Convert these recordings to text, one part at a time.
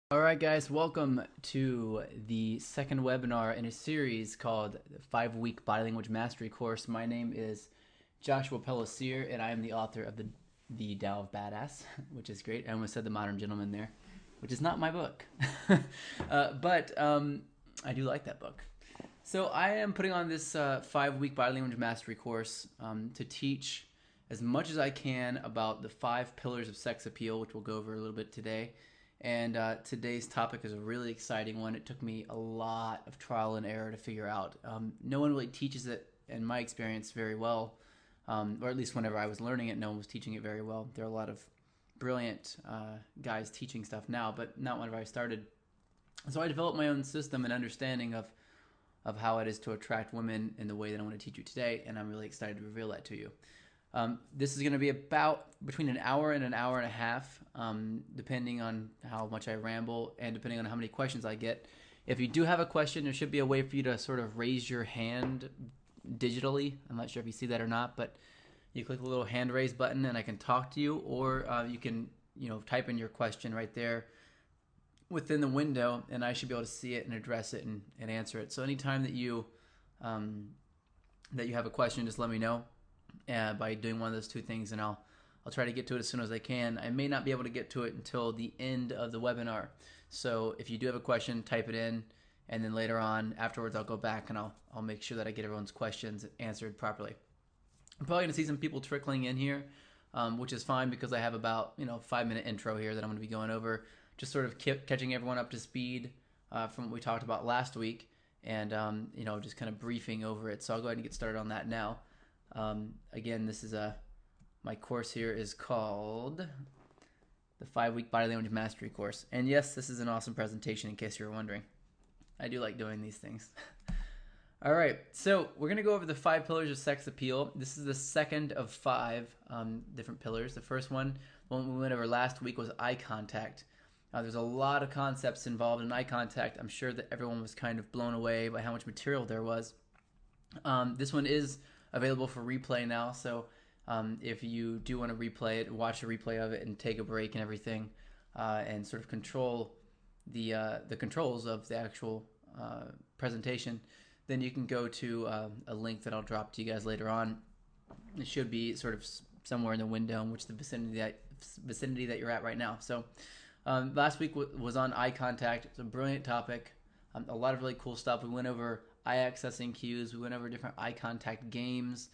All right, guys, welcome to the second webinar in a series called the 5-Week Body Language Mastery Course. My name is Joshua Pellissier, and I am the author of the Tao of Badass, which is great. I almost said The Modern Gentleman there, which is not my book, but I do like that book. So I am putting on this 5-week Body Language Mastery course to teach as much as I can about the 5 pillars of sex appeal, which we'll go over a little bit today. And today's topic is a really exciting one. It took me a lot of trial and error to figure out. No one really teaches it, in my experience, very well, or at least whenever I was learning it, no one was teaching it very well. There are a lot of brilliant guys teaching stuff now, but not whenever I started. So I developed my own system and understanding of how it is to attract women in the way that I want to teach you today, and I'm really excited to reveal that to you. This is going to be about between an hour and a half, depending on how much I ramble and depending on how many questions I get. If you do have a question, there should be a way for you to sort of raise your hand digitally. I'm not sure if you see that or not, but you click the little hand raise button and I can talk to you, or you can type in your question right there within the window, and I should be able to see it and address it and answer it. So anytime that you have a question, just let me know by doing one of those two things, and I'll try to get to it as soon as I can. I may not be able to get to it until the end of the webinar. So if you do have a question, type it in, and then later on, afterwards, I'll go back and I'll make sure that I get everyone's questions answered properly. I'm probably going to see some people trickling in here, which is fine because I have about 5-minute intro here that I'm going to be going over, just sort of catching everyone up to speed from what we talked about last week, and just kind of briefing over it. So I'll go ahead and get started on that now. Again, this is my course here is called the 5-Week Body Language Mastery Course. And yes, this is an awesome presentation in case you were wondering. I do like doing these things. All right, so we're going to go over the 5 pillars of sex appeal. This is the second of 5 different pillars. The first one we went over last week, was eye contact. There's a lot of concepts involved in eye contact. I'm sure that everyone was kind of blown away by how much material there was. This one is available for replay now, so if you do want to replay it, watch a replay of it and take a break and everything, and sort of control the controls of the actual presentation, then you can go to a link that I'll drop to you guys later on. It should be sort of somewhere in the window in which the vicinity that you're at right now. So last week was on eye contact. It's a brilliant topic, a lot of really cool stuff. We went over eye accessing cues. We went over different eye contact games,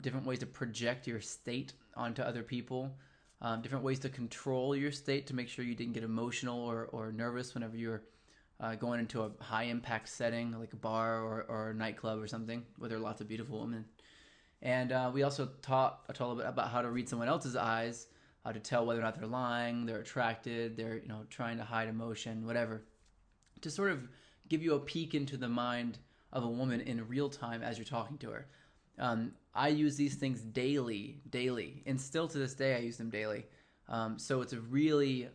different ways to project your state onto other people, different ways to control your state to make sure you didn't get emotional or nervous whenever you're going into a high impact setting like a bar or a nightclub or something where there are lots of beautiful women. And we also taught a little bit about how to read someone else's eyes, how to tell whether or not they're lying, they're attracted, they're trying to hide emotion, whatever, to sort of give you a peek into the mind of a woman in real time as you're talking to her. I use these things daily, and still to this day I use them daily. So it's a really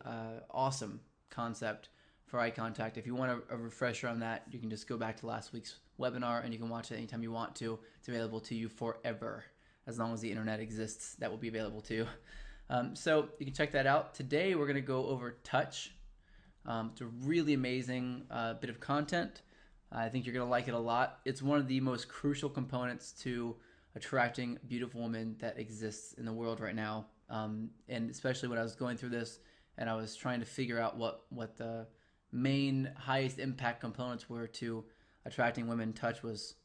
awesome concept for eye contact. If you want a refresher on that, you can just go back to last week's webinar and you can watch it anytime you want to. It's available to you forever. As long as the internet exists, that will be available to you. So you can check that out. Today we're going to go over touch. It's a really amazing bit of content. I think you're going to like it a lot. It's one of the most crucial components to attracting beautiful women that exists in the world right now. And especially when I was going through this and I was trying to figure out what the main highest impact components were to attracting women, touch was,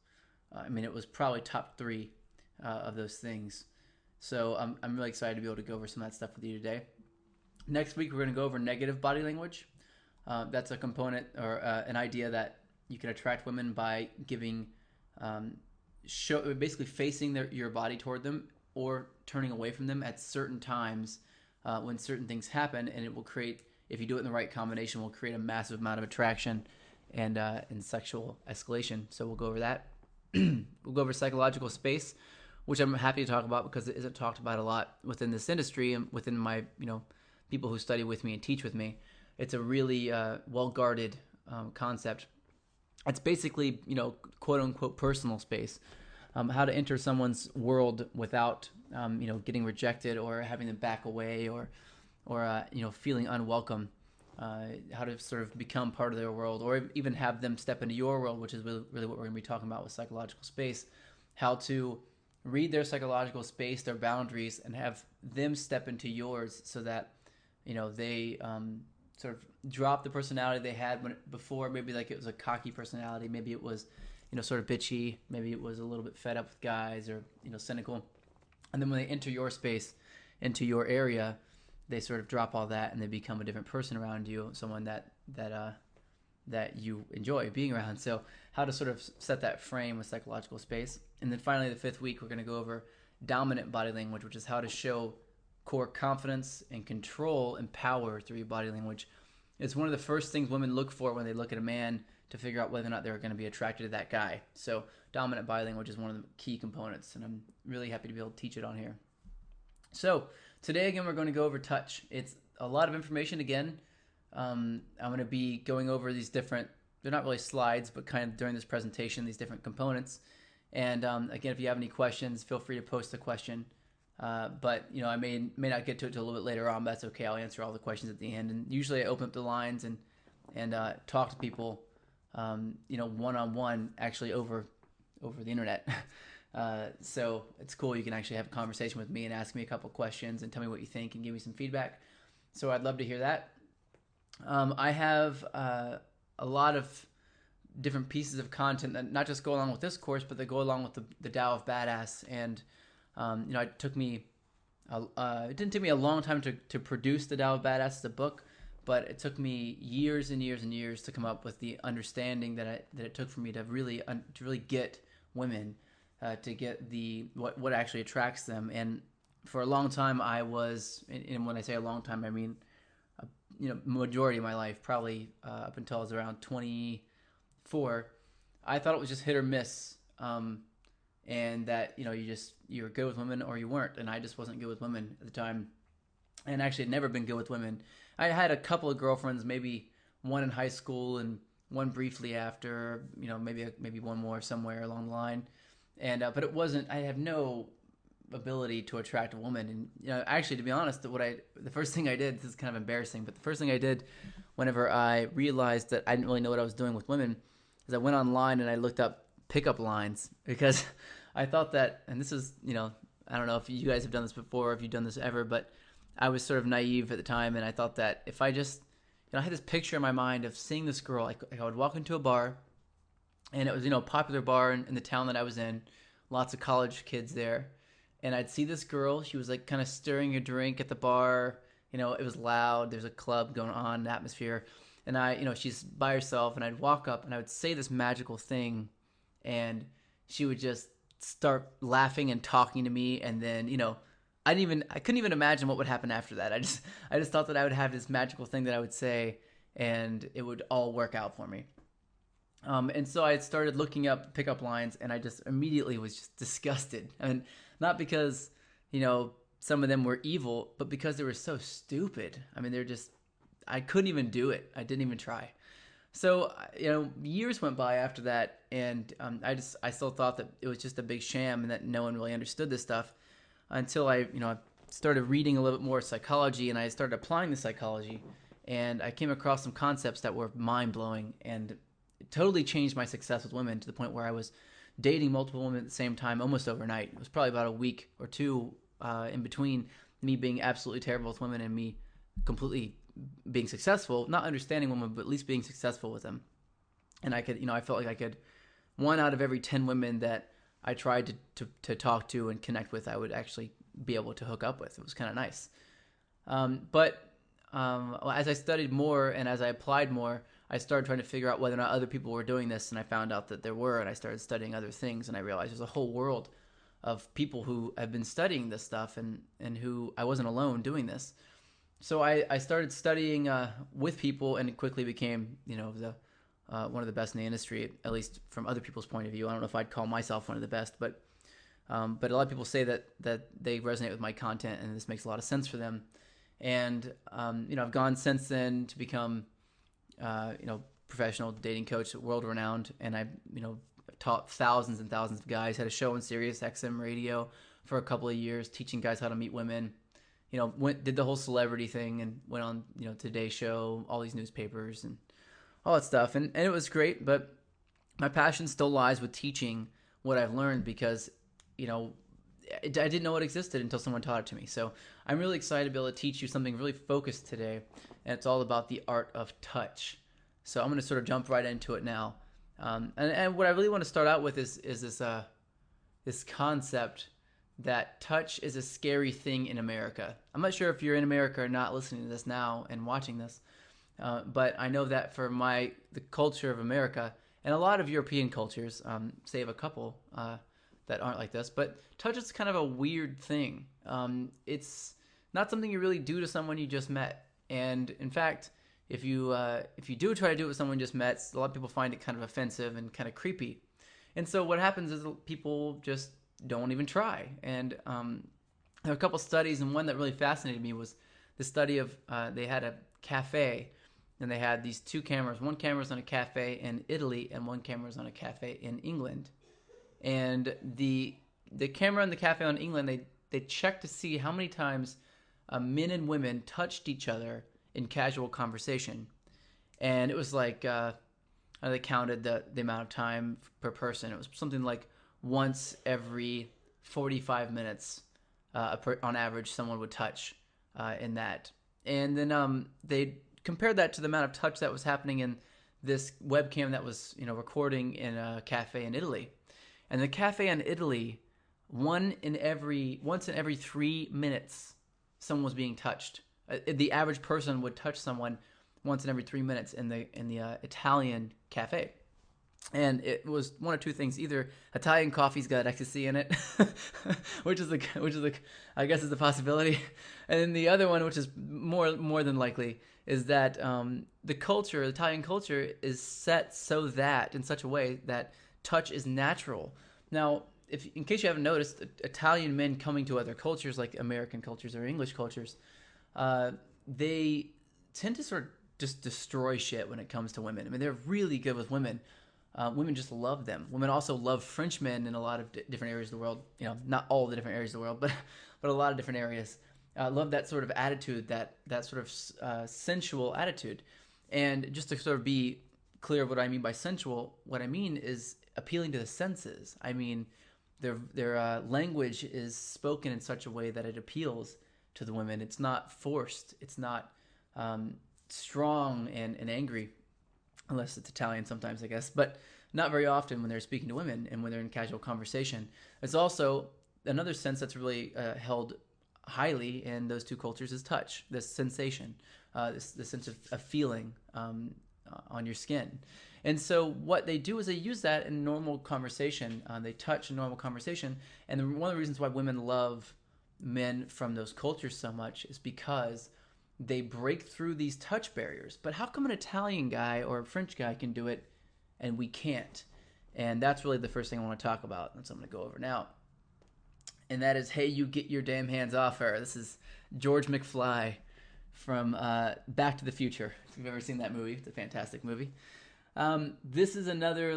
it was probably top 3 of those things. So I'm really excited to be able to go over some of that stuff with you today. Next week, we're going to go over negative body language. That's a component or an idea that you can attract women by giving, basically facing your body toward them or turning away from them at certain times when certain things happen, and it will create, if you do it in the right combination, will create a massive amount of attraction and sexual escalation. So we'll go over that. We'll go over psychological space, which I'm happy to talk about because it isn't talked about a lot within this industry and within my people who study with me and teach with me. It's a really well-guarded concept. It's basically, quote-unquote personal space, how to enter someone's world without, getting rejected or having them back away or feeling unwelcome. how to sort of become part of their world, or even have them step into your world, which is really what we're going to be talking about with psychological space. How to read their psychological space, their boundaries, and have them step into yours, so that they sort of drop the personality they had before. Maybe like it was a cocky personality. Maybe it was sort of bitchy. Maybe it was a little bit fed up with guys, or cynical. And then when they enter your space, into your area, they sort of drop all that and they become a different person around you, someone that you enjoy being around. So how to sort of set that frame with psychological space. And then finally, the 5th week, we're going to go over dominant body language, which is how to show core confidence and control and power through your body language. It's one of the first things women look for when they look at a man, to figure out whether or not they're going to be attracted to that guy. So dominant body language is one of the key components, and I'm really happy to be able to teach it on here. So today, again, we're going to go over touch. It's a lot of information again. I'm going to be going over these different, they're not really slides, but kind of during this presentation, these different components. And again, if you have any questions, feel free to post a question. But I may not get to it till a little bit later on, but that's okay. I'll answer all the questions at the end. And usually I open up the lines and talk to people, one-on-one, actually over the internet. So it's cool. You can actually have a conversation with me and ask me a couple questions and tell me what you think and give me some feedback. So I'd love to hear that. I have a lot of different pieces of content that not just go along with this course, but that go along with the Tao of Badass. And it took me it didn't take me a long time to produce the Tao of Badass, the book, but it took me years and years and years to come up with the understanding that it took for me to really get women, to get what actually attracts them. And for a long time, I was, and when I say a long time, I mean majority of my life, probably up until I was around 24, I thought it was just hit or miss, and that you were good with women or you weren't, and I just wasn't good with women at the time, and actually had never been good with women. I had a couple of girlfriends, maybe one in high school and one briefly after, maybe one more somewhere along the line, and but it wasn't. I have no ability to attract a woman. And actually, to be honest, the first thing I did, this is kind of embarrassing, but the first thing I did whenever I realized that I didn't really know what I was doing with women is I went online and I looked up pickup lines, because I thought that, and this is, I don't know if you guys have done this before, or if you've done this ever, but I was sort of naive at the time, and I thought that if I just, I had this picture in my mind of seeing this girl. I would walk into a bar, and it was, a popular bar in the town that I was in, lots of college kids there. And I'd see this girl. She was like kind of stirring a drink at the bar. It was loud. There's a club going on, an atmosphere. And she's by herself. And I'd walk up and I would say this magical thing. And she would just start laughing and talking to me. And then, I couldn't even imagine what would happen after that. I just thought that I would have this magical thing that I would say, and it would all work out for me. And so I started looking up pickup lines, and I just immediately was just disgusted. I mean, not because, some of them were evil, but because they were so stupid. I mean, I couldn't even do it. I didn't even try. So, years went by after that, and I still thought that it was just a big sham and that no one really understood this stuff, until I started reading a little bit more psychology, and I started applying the psychology, and I came across some concepts that were mind-blowing, and it totally changed my success with women, to the point where I was dating multiple women at the same time almost overnight. It was probably about a week or two in between me being absolutely terrible with women and me completely being successful, not understanding women, but at least being successful with them. And I could, I felt like I could, 1 out of every 10 women that I tried to talk to and connect with, I would actually be able to hook up with. It was kind of nice. But as I studied more and as I applied more, I started trying to figure out whether or not other people were doing this, and I found out that there were, and I started studying other things, and I realized there's a whole world of people who have been studying this stuff, and who I wasn't alone doing this. So I started studying with people, and it quickly became, one of the best in the industry, at least from other people's point of view. I don't know if I'd call myself one of the best, but a lot of people say that they resonate with my content, and this makes a lot of sense for them. And I've gone since then to become professional dating coach, world renowned, and I've taught thousands and thousands of guys. Had a show on Sirius XM radio for a couple of years, teaching guys how to meet women. did the whole celebrity thing and went on, Today Show, all these newspapers and all that stuff. And it was great, but my passion still lies with teaching what I've learned because, I didn't know it existed until someone taught it to me. So I'm really excited to be able to teach you something really focused today, and it's all about the art of touch. So I'm going to sort of jump right into it now. And what I really want to start out with is this concept that touch is a scary thing in America. I'm not sure if you're in America or not listening to this now and watching this, but I know that for the culture of America and a lot of European cultures, save a couple that aren't like this, but touch is kind of a weird thing. It's not something you really do to someone you just met, and in fact, if you do try to do it with someone you just met, a lot of people find it kind of offensive and kind of creepy. And so what happens is people just don't even try. And there are a couple studies, and one that really fascinated me was the study of they had a cafe, and they had these two cameras. One camera's on a cafe in Italy, and one camera's on a cafe in England. And the camera in the cafe in England, they checked to see how many times men and women touched each other in casual conversation. And it was like they counted the amount of time per person. It was something like once every 45 minutes on average someone would touch in that. And then they compared that to the amount of touch that was happening in this webcam that was recording in a cafe in Italy. And the cafe in Italy, once in every 3 minutes someone was being touched. The average person would touch someone once in every 3 minutes in the Italian cafe. And it was one of two things: either Italian coffee's got ecstasy in it, which is I guess is the possibility, and then the other one, which is more than likely, is that the Italian culture, is set so that in such a way that touch is natural. Now, in case you haven't noticed, Italian men coming to other cultures like American cultures or English cultures, they tend to sort of just destroy shit when it comes to women. I mean, they're really good with women. Women just love them. Women also love French men in a lot of different areas of the world. Not all the different areas of the world, but a lot of different areas. Love that sort of attitude, that sort of sensual attitude. And just to sort of be clear of what I mean by sensual, what I mean is appealing to the senses. I mean, their language is spoken in such a way that it appeals to the women. It's not forced. It's not strong and angry, unless it's Italian sometimes, I guess, but not very often when they're speaking to women and when they're in casual conversation. It's also another sense that's really held highly in those two cultures is touch, this sensation, this sense of feeling on your skin. And so what they do is they use that in normal conversation. They touch in normal conversation. And one of the reasons why women love men from those cultures so much is because they break through these touch barriers. But how come an Italian guy or a French guy can do it and we can't? And that's really the first thing I want to talk about. That's what I'm going to go over now. And that is, hey, you get your damn hands off her. This is George McFly from Back to the Future. If you've ever seen that movie, it's a fantastic movie. This is another,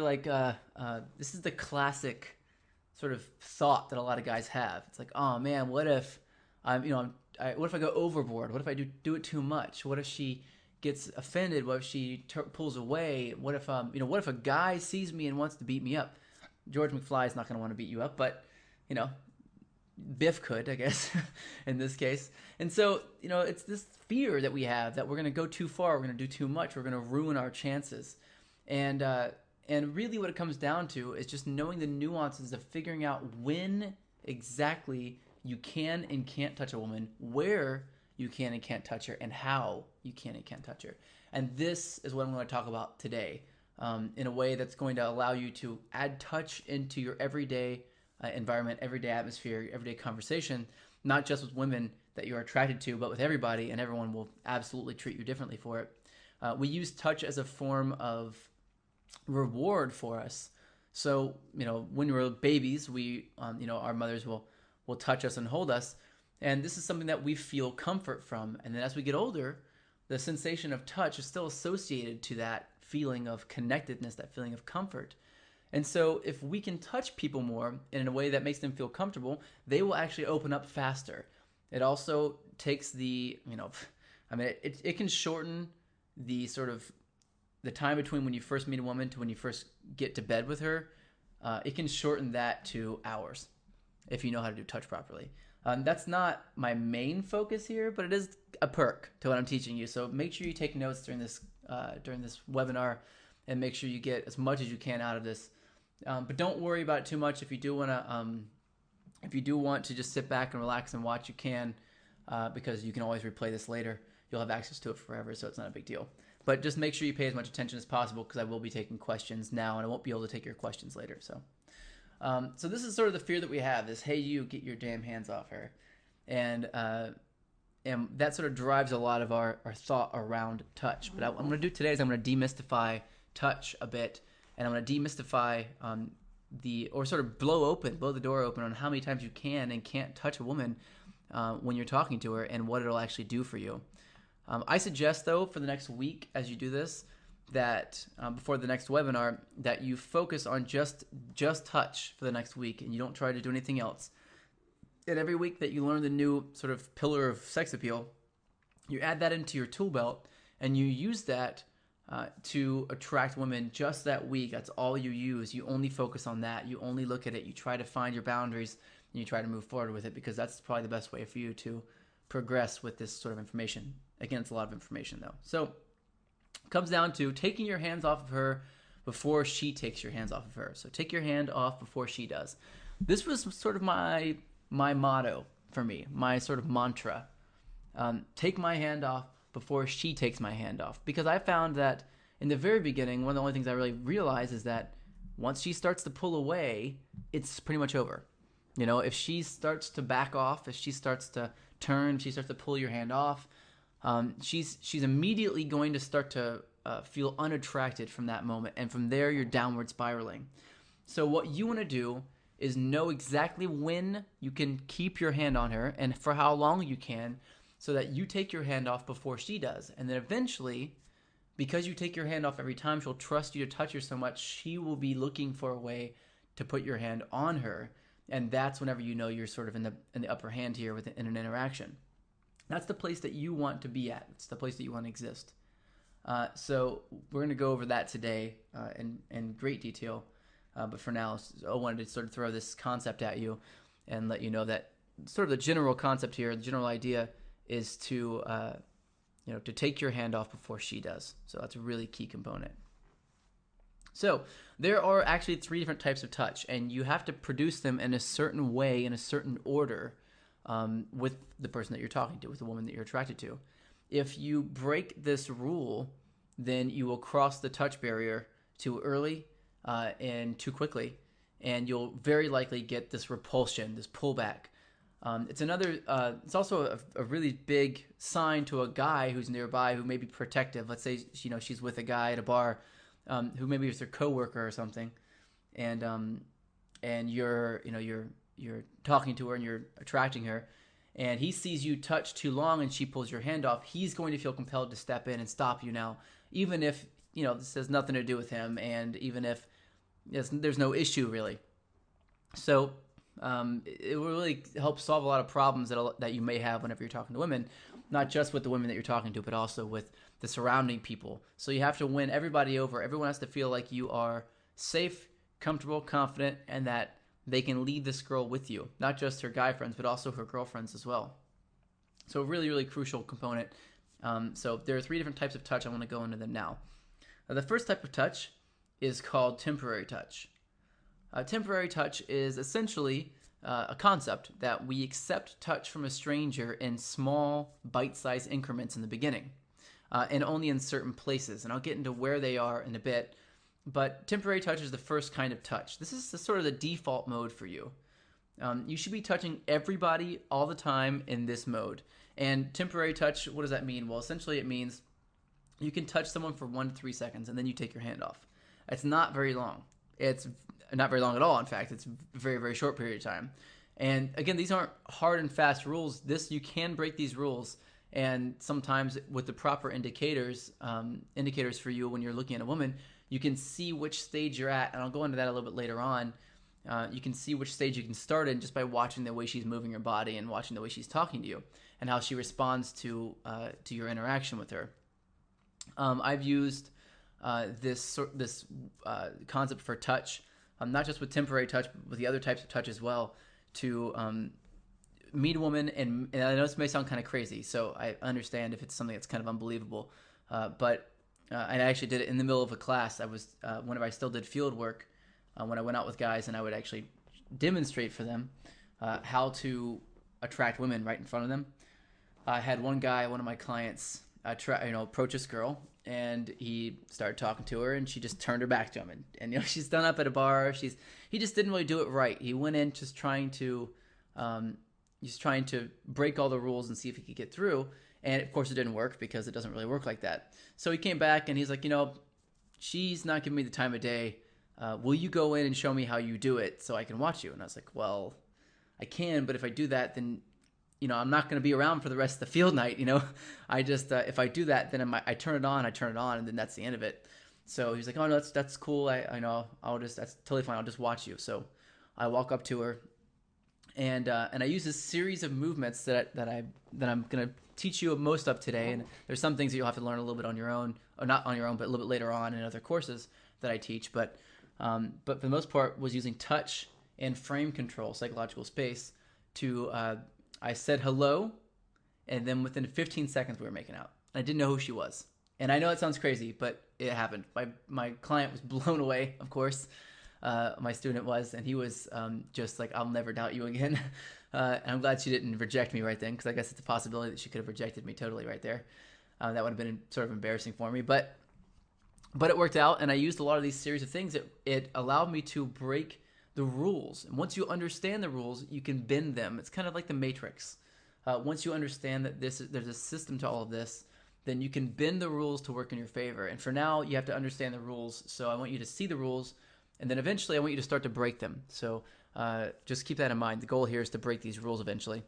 this is the classic sort of thought that a lot of guys have. It's like, oh man, what if what if I go overboard? What if I do it too much? What if she gets offended? What if she pulls away? What if what if a guy sees me and wants to beat me up? George McFly is not going to want to beat you up, but Biff could, I guess, in this case. And so it's this fear that we have that we're going to go too far, we're going to do too much, we're going to ruin our chances. And really what it comes down to is just knowing the nuances of figuring out when exactly you can and can't touch a woman, where you can and can't touch her, and how you can and can't touch her. And this is what I'm going to talk about today, in a way that's going to allow you to add touch into your everyday environment, everyday atmosphere, everyday conversation, not just with women that you're attracted to, but with everybody, and everyone will absolutely treat you differently for it. We use touch as a form of reward for us. So, when we're babies, we, our mothers will touch us and hold us. And this is something that we feel comfort from. And then as we get older, the sensation of touch is still associated to that feeling of connectedness, that feeling of comfort. And so if we can touch people more in a way that makes them feel comfortable, they will actually open up faster. It also takes the, I mean, it can shorten the sort of the time between when you first meet a woman to when you first get to bed with her. It can shorten that to hours if you know how to do touch properly. That's not my main focus here, but it is a perk to what I'm teaching you. So make sure you take notes during this webinar, and make sure you get as much as you can out of this. But don't worry about it too much. If you do want to just sit back and relax and watch, you can, because you can always replay this later. You'll have access to it forever, so it's not a big deal. But just make sure you pay as much attention as possible, because I will be taking questions now, and I won't be able to take your questions later. So this is sort of the fear that we have: is, hey, you get your damn hands off her, and that sort of drives a lot of our thought around touch. But what I'm going to do today is I'm going to demystify touch a bit, and I'm going to demystify or sort of blow the door open on how many times you can and can't touch a woman when you're talking to her, and what it'll actually do for you. I suggest, though, for the next week as you do this, that before the next webinar, that you focus on just touch for the next week, and you don't try to do anything else. And every week that you learn the new sort of pillar of sex appeal, you add that into your tool belt, and you use that to attract women just that week. That's all you use. You only focus on that. You only look at it. You try to find your boundaries, and you try to move forward with it, because that's probably the best way for you to progress with this sort of information. Again, it's a lot of information, though. So it comes down to taking your hands off of her before she takes your hands off of her. So take your hand off before she does. This was sort of my motto for me, my sort of mantra. Take my hand off before she takes my hand off. Because I found that in the very beginning, one of the only things I really realized is that once she starts to pull away, it's pretty much over. If she starts to back off, if she starts to turn, if she starts to pull your hand off, she's immediately going to start to feel unattracted from that moment. And from there, you're downward spiraling. So what you want to do is know exactly when you can keep your hand on her and for how long you can, so that you take your hand off before she does. And then eventually, because you take your hand off every time, she'll trust you to touch her so much, she will be looking for a way to put your hand on her. And that's whenever you know you're sort of in the upper hand here in an interaction. That's the place that you want to be at. It's the place that you want to exist. So we're going to go over that today in great detail. But for now, I wanted to sort of throw this concept at you and let you know that sort of the general concept here, the general idea is to take your hand off before she does. So that's a really key component. So there are actually 3 different types of touch, and you have to produce them in a certain way, in a certain order, with the person that you're talking to, with the woman that you're attracted to. If you break this rule, then you will cross the touch barrier too early and too quickly, and you'll very likely get this repulsion, this pullback. It's also a really big sign to a guy who's nearby who may be protective. Let's say she's with a guy at a bar who maybe is their coworker or something, and you're talking to her and you're attracting her, and he sees you touch too long and she pulls your hand off. He's going to feel compelled to step in and stop you now, even if this has nothing to do with him, and even if there's no issue really. So it will really help solve a lot of problems that you may have whenever you're talking to women, not just with the women that you're talking to, but also with the surrounding people. So you have to win everybody over. Everyone has to feel like you are safe, comfortable, confident, and that they can leave this girl with you, not just her guy friends, but also her girlfriends as well. So a really, really crucial component. So there are 3 different types of touch. I want to go into them now. The first type of touch is called temporary touch. Temporary touch is essentially a concept that we accept touch from a stranger in small, bite-sized increments in the beginning, and only in certain places. And I'll get into where they are in a bit. But temporary touch is the first kind of touch. This is sort of the default mode for you. You should be touching everybody all the time in this mode. And temporary touch, what does that mean? Well, essentially it means you can touch someone for 1 to 3 seconds and then you take your hand off. It's not very long. It's not very long at all. In fact, it's a very, very short period of time. And again, these aren't hard and fast rules. You can break these rules. And sometimes with the proper indicators for you when you're looking at a woman, you can see which stage you're at. And I'll go into that a little bit later on. you can see which stage you can start in just by watching the way she's moving her body and watching the way she's talking to you and how she responds to your interaction with her. I've used this concept for touch, not just with temporary touch, but with the other types of touch as well, to meet a woman. And I know this may sound kind of crazy, so I understand if it's something that's kind of unbelievable. But I actually did it in the middle of a class. I was whenever I still did field work, when I went out with guys, and I would actually demonstrate for them how to attract women right in front of them. I had one guy, one of my clients, approach this girl, and he started talking to her, and she just turned her back to him, and she's done up at a bar. He just didn't really do it right. He went in just trying to break all the rules and see if he could get through, and of course it didn't work because it doesn't really work like that. So he came back and he's like, she's not giving me the time of day. Will you go in and show me how you do it so I can watch you? And I was like, well, I can, but if I do that, then I'm not going to be around for the rest of the field night. I just if I do that, then I turn it on, and then that's the end of it. So he's like, oh no, that's cool. I know, that's totally fine. I'll just watch you. So I walk up to her, and I use a series of movements that I'm going to teach you most of today. And there's some things that you'll have to learn a little bit on your own, or not on your own, but a little bit later on in other courses that I teach. But for the most part, was using touch and frame control, psychological space, to I said hello, and then within 15 seconds we were making out. I didn't know who she was. And I know it sounds crazy, but it happened. My client was blown away, of course. My student was, and he was just like, I'll never doubt you again. And I'm glad she didn't reject me right then, because I guess it's a possibility that she could have rejected me totally right there. That would have been sort of embarrassing for me. But it worked out, and I used a lot of these series of things. It allowed me to break the rules. And once you understand the rules, you can bend them. It's kind of like the Matrix. Once you understand that there's a system to all of this, then you can bend the rules to work in your favor. And for now, you have to understand the rules. So I want you to see the rules, and then eventually I want you to start to break them. So just keep that in mind. The goal here is to break these rules eventually,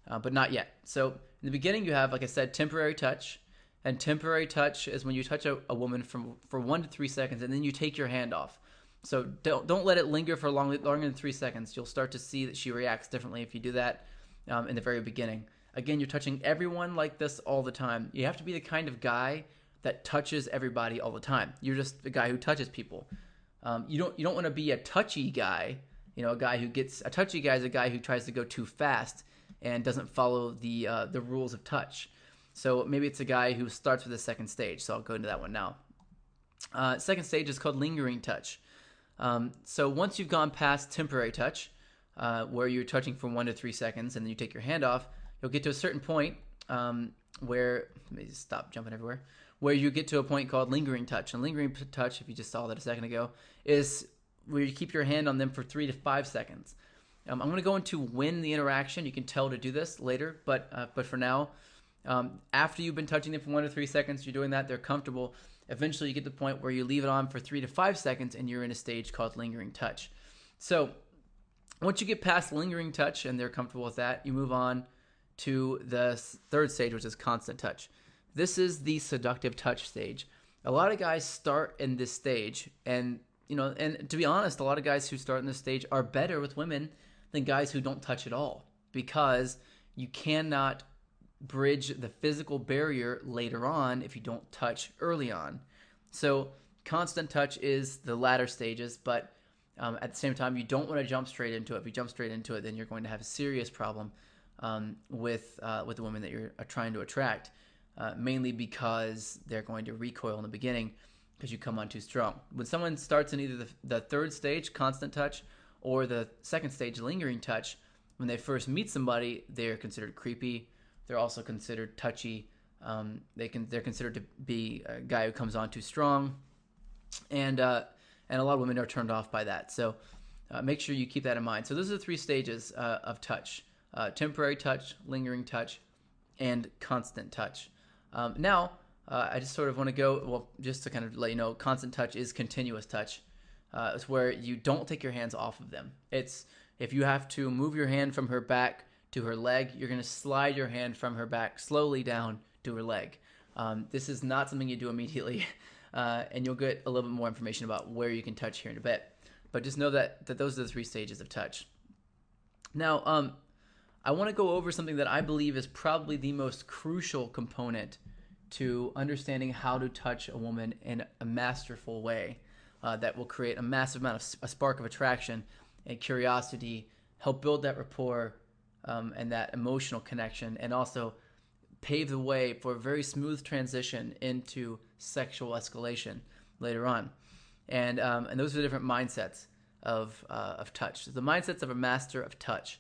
but not yet. So in the beginning, you have, like I said, temporary touch. And temporary touch is when you touch a woman for 1 to 3 seconds, and then you take your hand off. So don't let it linger for longer than 3 seconds. You'll start to see that she reacts differently if you do that in the very beginning. Again, you're touching everyone like this all the time. You have to be the kind of guy that touches everybody all the time. You're just the guy who touches people. You don't want to be a touchy guy. A touchy guy is a guy who tries to go too fast and doesn't follow the rules of touch. So maybe it's a guy who starts with the second stage. So I'll go into that one now. Second stage is called lingering touch. So once you've gone past temporary touch, where you're touching for 1 to 3 seconds and then you take your hand off, you'll get to a certain point where, let me just stop jumping everywhere, where you get to a point called lingering touch. And lingering touch, if you just saw that a second ago, is where you keep your hand on them for 3 to 5 seconds. I'm going to go into when the interaction. You can tell to do this later, but for now, after you've been touching them for 1 to 3 seconds, you're doing that, they're comfortable. Eventually, you get to the point where you leave it on for 3 to 5 seconds, and you're in a stage called lingering touch. So once you get past lingering touch and they're comfortable with that, you move on to the third stage, which is constant touch. This is the seductive touch stage. A lot of guys start in this stage, and to be honest, a lot of guys who start in this stage are better with women than guys who don't touch at all, because you cannot bridge the physical barrier later on if you don't touch early on. So constant touch is the latter stages, but at the same time, you don't want to jump straight into it. If you jump straight into it, then you're going to have a serious problem with the women that you're trying to attract, mainly because they're going to recoil in the beginning because you come on too strong. When someone starts in either the third stage, constant touch, or the second stage, lingering touch, when they first meet somebody, they're considered creepy. They're also considered touchy. They're considered to be a guy who comes on too strong, and a lot of women are turned off by that. So make sure you keep that in mind. So those are the 3 stages of touch: temporary touch, lingering touch, and constant touch. Now, I just sort of want to go, just to kind of let you know, constant touch is continuous touch. It's where you don't take your hands off of them. It's if you have to move your hand from her back to her leg, you're going to slide your hand from her back slowly down to her leg. This is not something you do immediately, and you'll get a little bit more information about where you can touch here in a bit. But just know that those are the 3 stages of touch. Now, I want to go over something that I believe is probably the most crucial component to understanding how to touch a woman in a masterful way that will create a massive amount of a spark of attraction and curiosity, help build that rapport and that emotional connection, and also pave the way for a very smooth transition into sexual escalation later on. And those are the different mindsets of touch. The mindsets of a master of touch.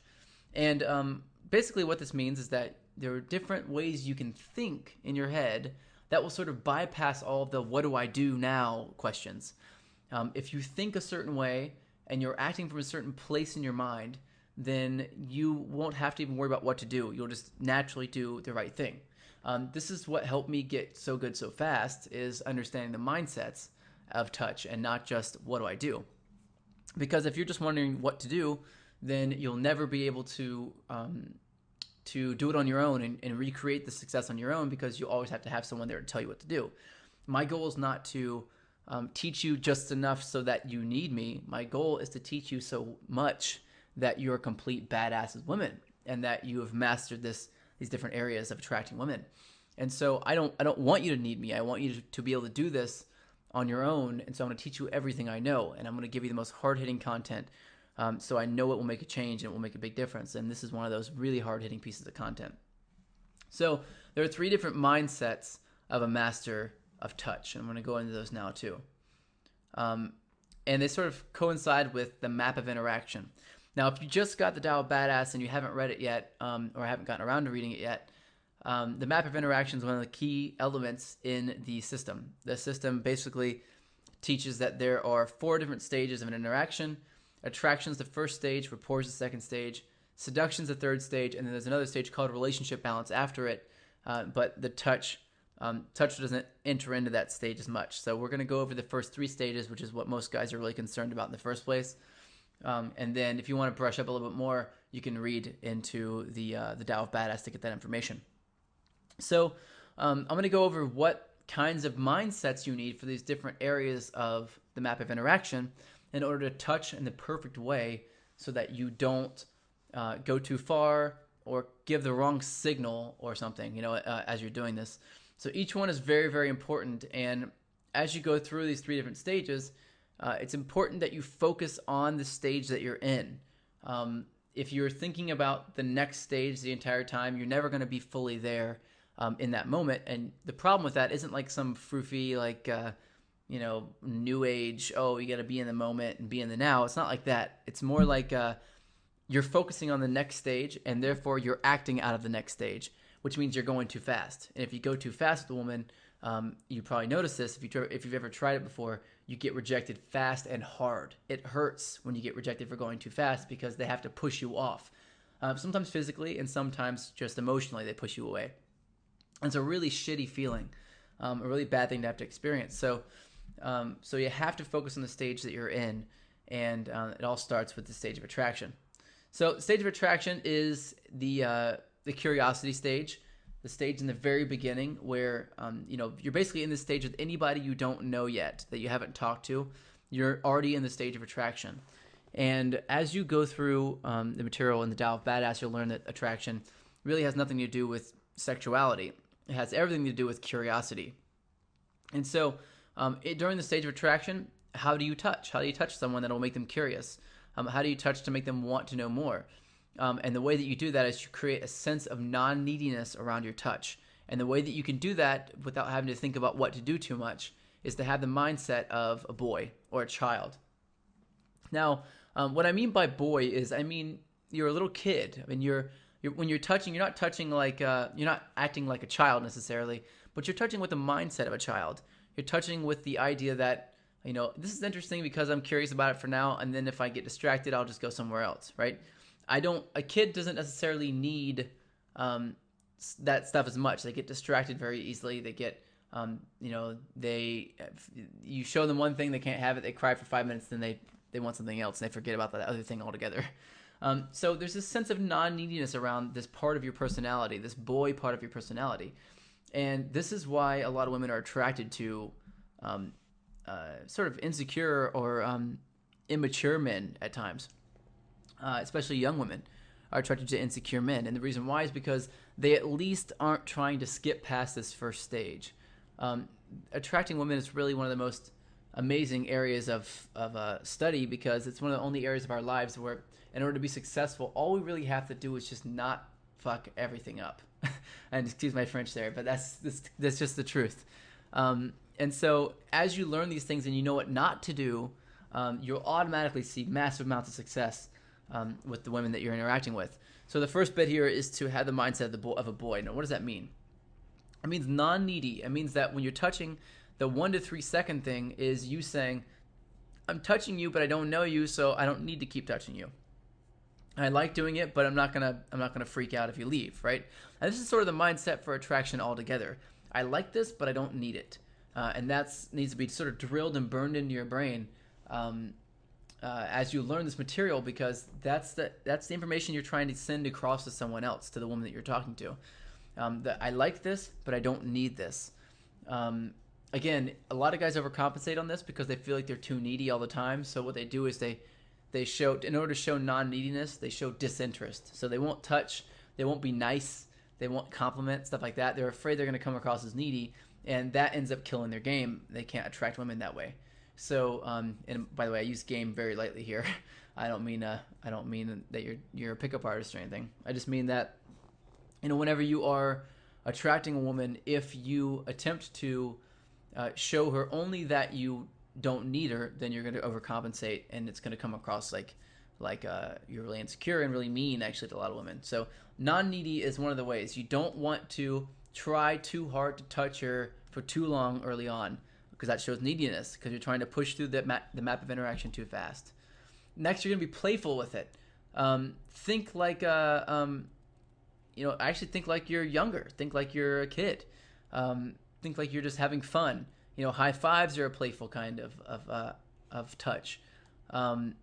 And basically what this means is that there are different ways you can think in your head that will sort of bypass all of the what do I do now questions. If you think a certain way and you're acting from a certain place in your mind, then you won't have to even worry about what to do. You'll just naturally do the right thing. This is what helped me get so good so fast, is understanding the mindsets of touch and not just what do I do. Because if you're just wondering what to do, then you'll never be able to do it on your own and recreate the success on your own, because you always have to have someone there to tell you what to do. My goal is not to teach you just enough so that you need me. My goal is to teach you so much that you're a complete badass as women and that you have mastered these different areas of attracting women. And so I don't want you to need me. I want you to be able to do this on your own. And so I'm going to teach you everything I know, and I'm going to give you the most hard-hitting content so I know it will make a change and it will make a big difference. And this is one of those really hard-hitting pieces of content. So there are 3 different mindsets of a master of touch, and I'm going to go into those now too. And they sort of coincide with the map of interaction. Now, if you just got the Tao of Badass and you haven't read it yet, or haven't gotten around to reading it yet, the map of interaction is one of the key elements in the system. The system basically teaches that there are 4 different stages of an interaction. Attraction is the first stage, rapport is the second stage, seduction is the third stage, and then there's another stage called relationship balance after it. But the touch doesn't enter into that stage as much. So we're going to go over the first 3 stages, which is what most guys are really concerned about in the first place. And then if you want to brush up a little bit more, you can read into the Tao of Badass to get that information. So I'm going to go over what kinds of mindsets you need for these different areas of the map of interaction in order to touch in the perfect way so that you don't go too far or give the wrong signal or something, as you're doing this. So each one is very, very important. And as you go through these 3 different stages, it's important that you focus on the stage that you're in. If you're thinking about the next stage the entire time, you're never going to be fully there in that moment. And the problem with that isn't like some froofy, new age, oh, you got to be in the moment and be in the now. It's not like that. It's more like you're focusing on the next stage, and therefore you're acting out of the next stage, which means you're going too fast. And if you go too fast with a woman, you probably notice this. If you've ever tried it before, you get rejected fast and hard. It hurts when you get rejected for going too fast because they have to push you off. Sometimes physically and sometimes just emotionally they push you away. And it's a really shitty feeling, a really bad thing to have to experience. So you have to focus on the stage that you're in, and it all starts with the stage of attraction. So the stage of attraction is the curiosity stage, the stage in the very beginning where you're basically in this stage with anybody you don't know yet, that you haven't talked to. You're already in the stage of attraction. And as you go through the material in the Tao of Badass, you'll learn that attraction really has nothing to do with sexuality. It has everything to do with curiosity. And so during the stage of attraction, how do you touch? How do you touch someone that will make them curious? How do you touch to make them want to know more? And the way that you do that is you create a sense of non-neediness around your touch. And the way that you can do that without having to think about what to do too much is to have the mindset of a boy or a child. Now, what I mean by boy is, you're a little kid. When you're touching, you're not touching like, you're not acting like a child necessarily, but you're touching with the mindset of a child. You're touching with the idea that, this is interesting because I'm curious about it for now, and then if I get distracted, I'll just go somewhere else, right? A kid doesn't necessarily need that stuff as much. They get distracted very easily. They get, you show them one thing, they can't have it, they cry for 5 minutes, then they want something else, and they forget about that other thing altogether. So there's this sense of non-neediness around this part of your personality, this boy part of your personality. And this is why a lot of women are attracted to sort of insecure or immature men at times, especially young women, are attracted to insecure men. And the reason why is because they at least aren't trying to skip past this first stage. Attracting women is really one of the most amazing areas of study, because it's one of the only areas of our lives where, in order to be successful, all we really have to do is just not fuck everything up. And excuse my French there, but that's just the truth. And so as you learn these things and you know what not to do, you'll automatically see massive amounts of success with the women that you're interacting with. So the first bit here is to have the mindset of a boy. Now, what does that mean? It means non-needy. It means that when you're touching, the 1 to 3 second thing is you saying, I'm touching you, but I don't know you, so I don't need to keep touching you. I like doing it, but I'm not gonna freak out if you leave, right? And this is sort of the mindset for attraction altogether. I like this, but I don't need it, and that needs to be sort of drilled and burned into your brain as you learn this material, because that's the information you're trying to send across to someone else, to the woman that you're talking to. That I like this, but I don't need this. Again, a lot of guys overcompensate on this because they feel like they're too needy all the time. So what they do is they show, in order to show non-neediness, they show disinterest. So they won't touch, they won't be nice, they won't compliment, stuff like that. They're afraid they're going to come across as needy, and that ends up killing their game. They can't attract women that way. So, and by the way, I use game very lightly here. I don't mean that you're a pickup artist or anything. I just mean that, whenever you are attracting a woman, if you attempt to show her only that you don't need her, then you're going to overcompensate, and it's going to come across like you're really insecure and really mean, actually, to a lot of women. So non-needy is one of the ways. You don't want to try too hard to touch her for too long early on, because that shows neediness, because you're trying to push through the map of interaction too fast. Next, you're going to be playful with it. Think like actually think like you're younger. Think like you're a kid. Think like you're just having fun. High fives are a playful kind of touch. Putting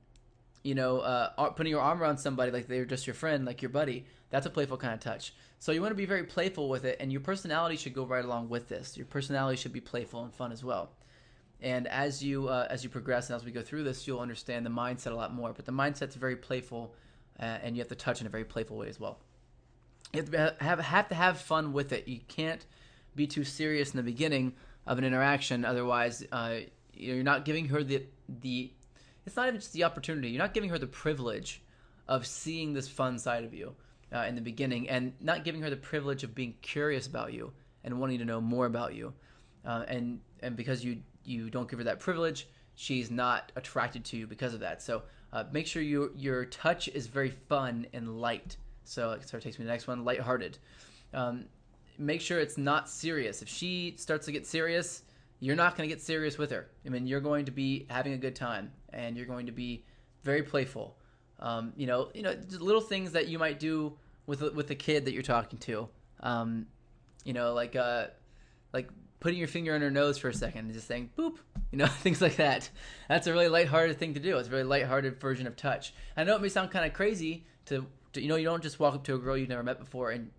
your arm around somebody like they're just your friend, like your buddy, that's a playful kind of touch. So you want to be very playful with it, and your personality should go right along with this. Your personality should be playful and fun as well. And as you progress and as we go through this, you'll understand the mindset a lot more. But the mindset's very playful, and you have to touch in a very playful way as well. You have to have fun with it. You can't be too serious in the beginning of an interaction. Otherwise, you're not giving her the. It's not even just the opportunity. You're not giving her the privilege of seeing this fun side of you in the beginning, and not giving her the privilege of being curious about you and wanting to know more about you. And because you don't give her that privilege, she's not attracted to you because of that. So make sure your touch is very fun and light. So it sort of takes me to the next one, lighthearted. Make sure it's not serious. If she starts to get serious, you're not going to get serious with her. You're going to be having a good time, and you're going to be very playful. Just little things that you might do with the kid that you're talking to. Like putting your finger on her nose for a second and just saying boop, things like that. That's a really lighthearted thing to do. It's a really lighthearted version of touch. I know it may sound kind of crazy to you don't just walk up to a girl you've never met before and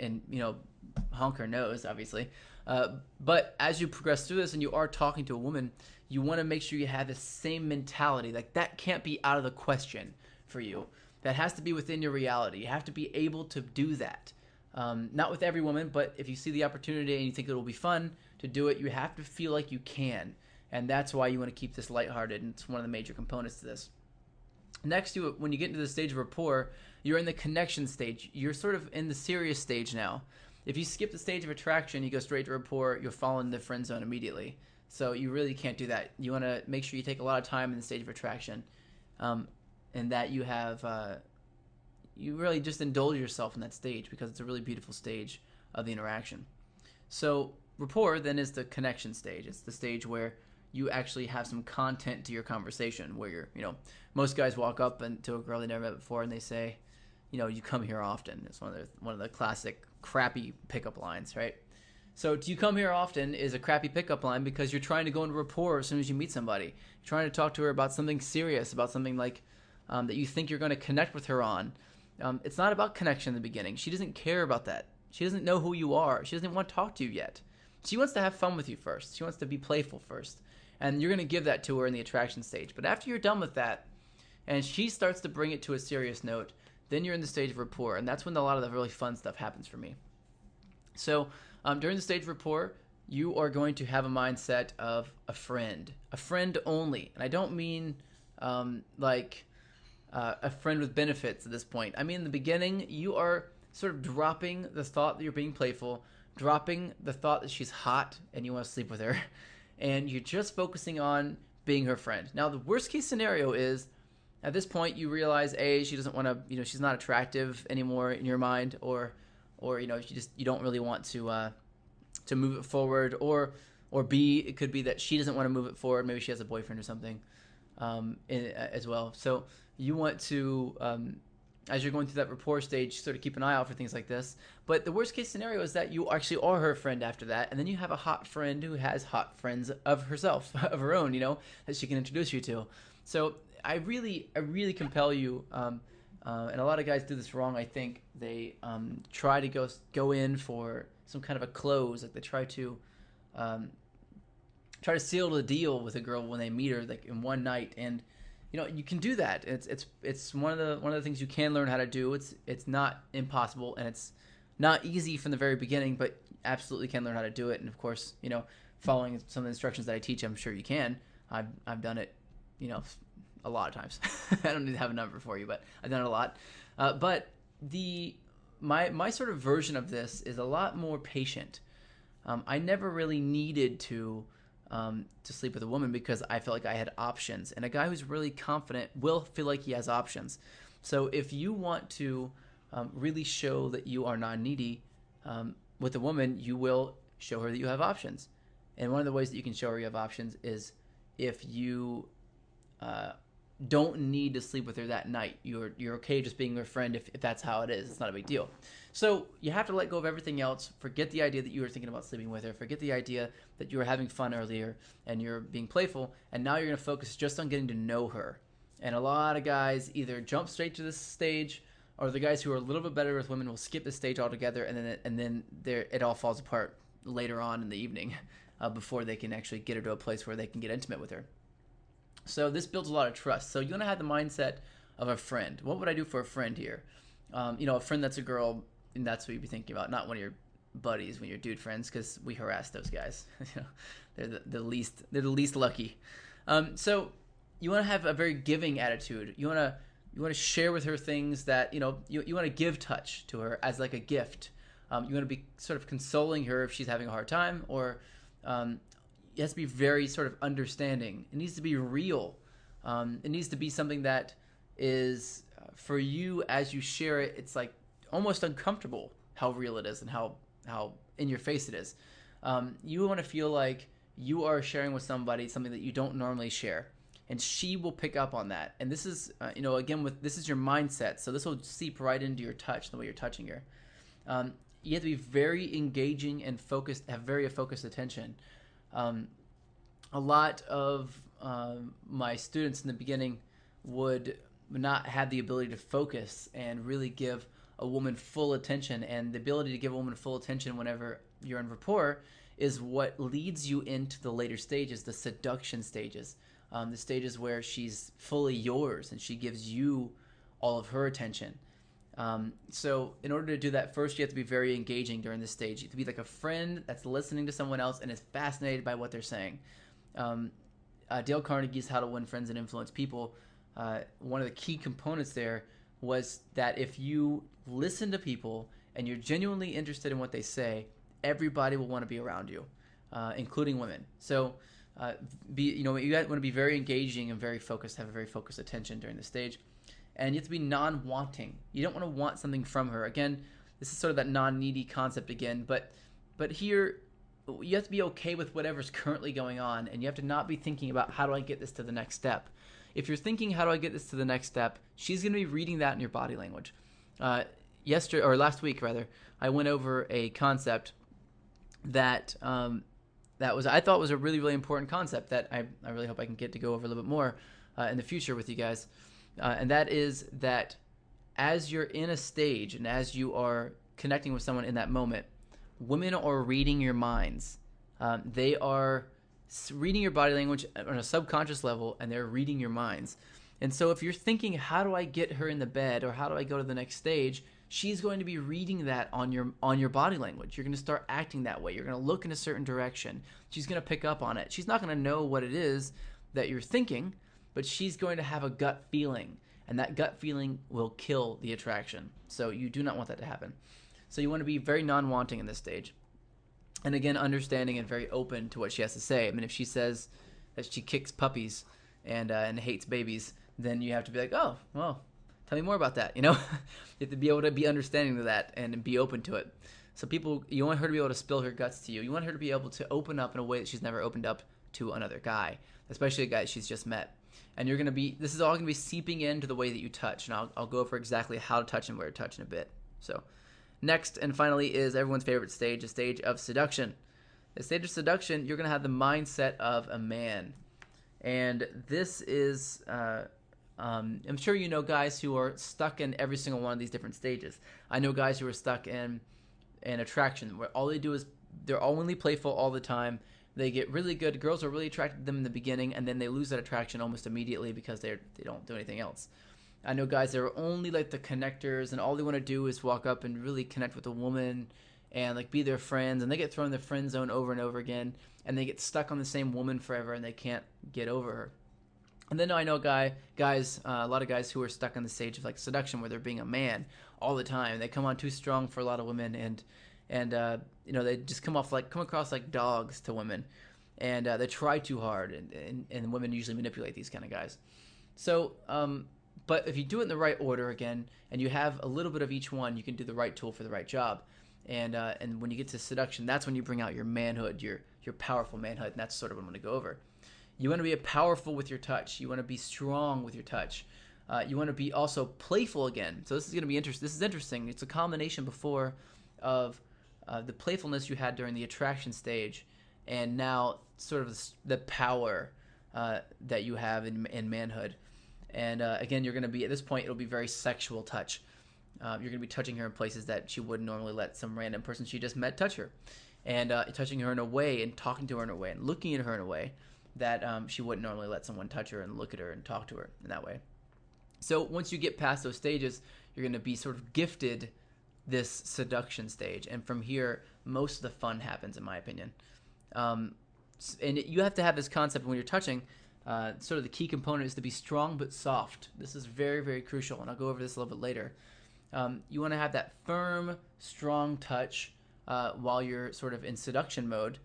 honk her nose, obviously. But as you progress through this and you are talking to a woman, you want to make sure you have the same mentality. Like, that can't be out of the question for you. That has to be within your reality. You have to be able to do that. Not with every woman, but if you see the opportunity and you think it will be fun to do it, you have to feel like you can. And that's why you want to keep this lighthearted, and it's one of the major components to this. Next, when you get into the stage of rapport, you're in the connection stage. You're sort of in the serious stage now. If you skip the stage of attraction, you go straight to rapport, you'll fall into the friend zone immediately. So you really can't do that. You want to make sure you take a lot of time in the stage of attraction, and that you have you really just indulge yourself in that stage, because it's a really beautiful stage of the interaction. So rapport then is the connection stage. It's the stage where you actually have some content to your conversation, where most guys walk up to a girl they never met before and they say, you come here often. It's one of the classic crappy pickup lines, right? So do you come here often is a crappy pickup line because you're trying to go into rapport as soon as you meet somebody. You're trying to talk to her about something serious, about something like that you think you're going to connect with her on. It's not about connection in the beginning. She doesn't care about that. She doesn't know who you are. She doesn't want to talk to you yet. She wants to have fun with you first. She wants to be playful first. And you're going to give that to her in the attraction stage. But after you're done with that, and she starts to bring it to a serious note, then you're in the stage of rapport, and that's when a lot of the really fun stuff happens for me. So during the stage of rapport, you are going to have a mindset of a friend only. And I don't mean a friend with benefits at this point. I mean, in the beginning, you are sort of dropping the thought that you're being playful, dropping the thought that she's hot and you want to sleep with her, and you're just focusing on being her friend. Now, the worst case scenario is at this point you realize she doesn't want to, she's not attractive anymore in your mind, or you don't really want to move it forward, or B, it could be that she doesn't want to move it forward. Maybe she has a boyfriend or something as well. So you want to, as you're going through that rapport stage, sort of keep an eye out for things like this. But the worst case scenario is that you actually are her friend after that, and then you have a hot friend who has hot friends of herself, of her own, that she can introduce you to. So I really compel you, and a lot of guys do this wrong. I think they try to go in for some kind of a close, like they try to seal the deal with a girl when they meet her, like in one night, and you can do that. It's one of the things you can learn how to do. It's not impossible, and it's not easy from the very beginning, but absolutely can learn how to do it. And of course, following some of the instructions that I teach, I'm sure you can. I've done it, a lot of times. I don't need to have a number for you, but I've done it a lot. But my sort of version of this is a lot more patient. I never really needed to sleep with a woman because I felt like I had options, and a guy who's really confident will feel like he has options. So if you want to really show that you are non-needy with a woman, you will show her that you have options. And one of the ways that you can show her you have options is if you don't need to sleep with her that night. You're okay just being her friend if that's how it is. It's not a big deal. So you have to let go of everything else. Forget the idea that you were thinking about sleeping with her. Forget the idea that you were having fun earlier and you're being playful. And now you're going to focus just on getting to know her. And a lot of guys either jump straight to this stage, or the guys who are a little bit better with women will skip this stage altogether, and then it all falls apart later on in the evening before they can actually get her to a place where they can get intimate with her. So this builds a lot of trust. So you want to have the mindset of a friend. What would I do for a friend here? A friend that's a girl, and that's what you'd be thinking about, not one of your buddies, when you're dude friends, because we harass those guys. They're the least lucky. So you want to have a very giving attitude. You want to share with her things that you want to give touch to her as like a gift. You want to be sort of consoling her if she's having a hard time, or it has to be very sort of understanding. It needs to be real. It needs to be something that is for you as you share it. It's like almost uncomfortable how real it is and how in your face it is. You want to feel like you are sharing with somebody something that you don't normally share, and she will pick up on that. And this is this is your mindset, so this will seep right into your touch, the way you're touching her. You have to be very engaging and focused, have very focused attention. A lot of my students in the beginning would not have the ability to focus and really give a woman full attention, and the ability to give a woman full attention whenever you're in rapport is what leads you into the later stages, the seduction stages, the stages where she's fully yours and she gives you all of her attention. So in order to do that, first you have to be very engaging during this stage. You have to be like a friend that's listening to someone else and is fascinated by what they're saying. Dale Carnegie's How to Win Friends and Influence People, one of the key components there was that if you listen to people and you're genuinely interested in what they say, everybody will want to be around you, including women. So you want to be very engaging and very focused, have a very focused attention during this stage. And you have to be non-wanting. You don't want to want something from her. Again, this is sort of that non-needy concept again. But here, you have to be okay with whatever's currently going on, and you have to not be thinking about how do I get this to the next step. If you're thinking how do I get this to the next step, she's going to be reading that in your body language. Last week, I went over a concept that I thought was a really, really important concept that I really hope I can get to go over a little bit more in the future with you guys. And that is that as you're in a stage and as you are connecting with someone in that moment, women are reading your minds. They are reading your body language on a subconscious level, and they're reading your minds. And so if you're thinking, how do I get her in the bed, or how do I go to the next stage, she's going to be reading that on your body language. You're going to start acting that way. You're going to look in a certain direction. She's going to pick up on it. She's not going to know what it is that you're thinking, but she's going to have a gut feeling, and that gut feeling will kill the attraction. So you do not want that to happen. So you want to be very non-wanting in this stage. And again, understanding and very open to what she has to say. I mean, if she says that she kicks puppies and hates babies, then you have to be like, oh, well, tell me more about that. You have to be able to be understanding of that and be open to it. So you want her to be able to spill her guts to you. You want her to be able to open up in a way that she's never opened up to another guy, especially a guy she's just met. And this is all going to be seeping into the way that you touch. And I'll go over exactly how to touch and where to touch in a bit. So next and finally is everyone's favorite stage, the stage of seduction. The stage of seduction, you're going to have the mindset of a man. And this is, I'm sure you know guys who are stuck in every single one of these different stages. I know guys who are stuck in attraction, where all they do is they're only playful all the time. They get really good. Girls are really attracted to them in the beginning, and then they lose that attraction almost immediately because they don't do anything else. I know guys that are only like the connectors, and all they want to do is walk up and really connect with a woman and like be their friends, and they get thrown in the friend zone over and over again, and they get stuck on the same woman forever, and they can't get over her. And then I know guys, a lot of guys who are stuck on the stage of like seduction, where they're being a man all the time. They come on too strong for a lot of women, and they just come across like dogs to women, and they try too hard, and women usually manipulate these kind of guys. So, but if you do it in the right order again, and you have a little bit of each one, you can do the right tool for the right job. And when you get to seduction, that's when you bring out your manhood, your powerful manhood, and that's sort of what I'm going to go over. You want to be powerful with your touch. You want to be strong with your touch. You want to be also playful again. So this is going to be interesting. This is interesting. It's a combination before of the playfulness you had during the attraction stage, and now sort of the power that you have in manhood. And again, you're going to be, at this point, it'll be very sexual touch. You're going to be touching her in places that she wouldn't normally let some random person she just met touch her. And touching her in a way, and talking to her in a way, and looking at her in a way that she wouldn't normally let someone touch her and look at her and talk to her in that way. So once you get past those stages, you're going to be sort of gifted this seduction stage. And from here, most of the fun happens, in my opinion. And you have to have this concept when you're touching. Sort of the key component is to be strong but soft. This is very, very crucial, and I'll go over this a little bit later. You want to have that firm, strong touch while you're sort of in seduction mode.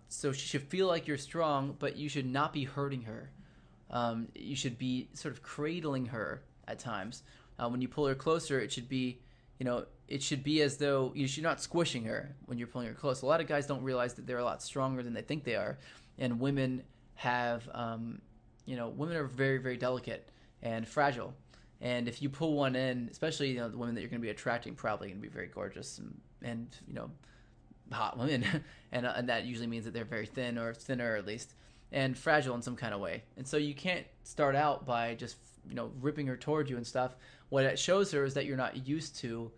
So she should feel like you're strong, but you should not be hurting her. You should be sort of cradling her at times. When you pull her closer, it should be, it should be as though you're not squishing her when you're pulling her close. A lot of guys don't realize that they're a lot stronger than they think they are, and women have, women are very, very delicate and fragile. And if you pull one in, especially the women that you're going to be attracting, probably going to be very gorgeous and hot women, and that usually means that they're very thin, or thinner at least, and fragile in some kind of way. And so you can't start out by just ripping her toward you and stuff. What it shows her is that you're not used to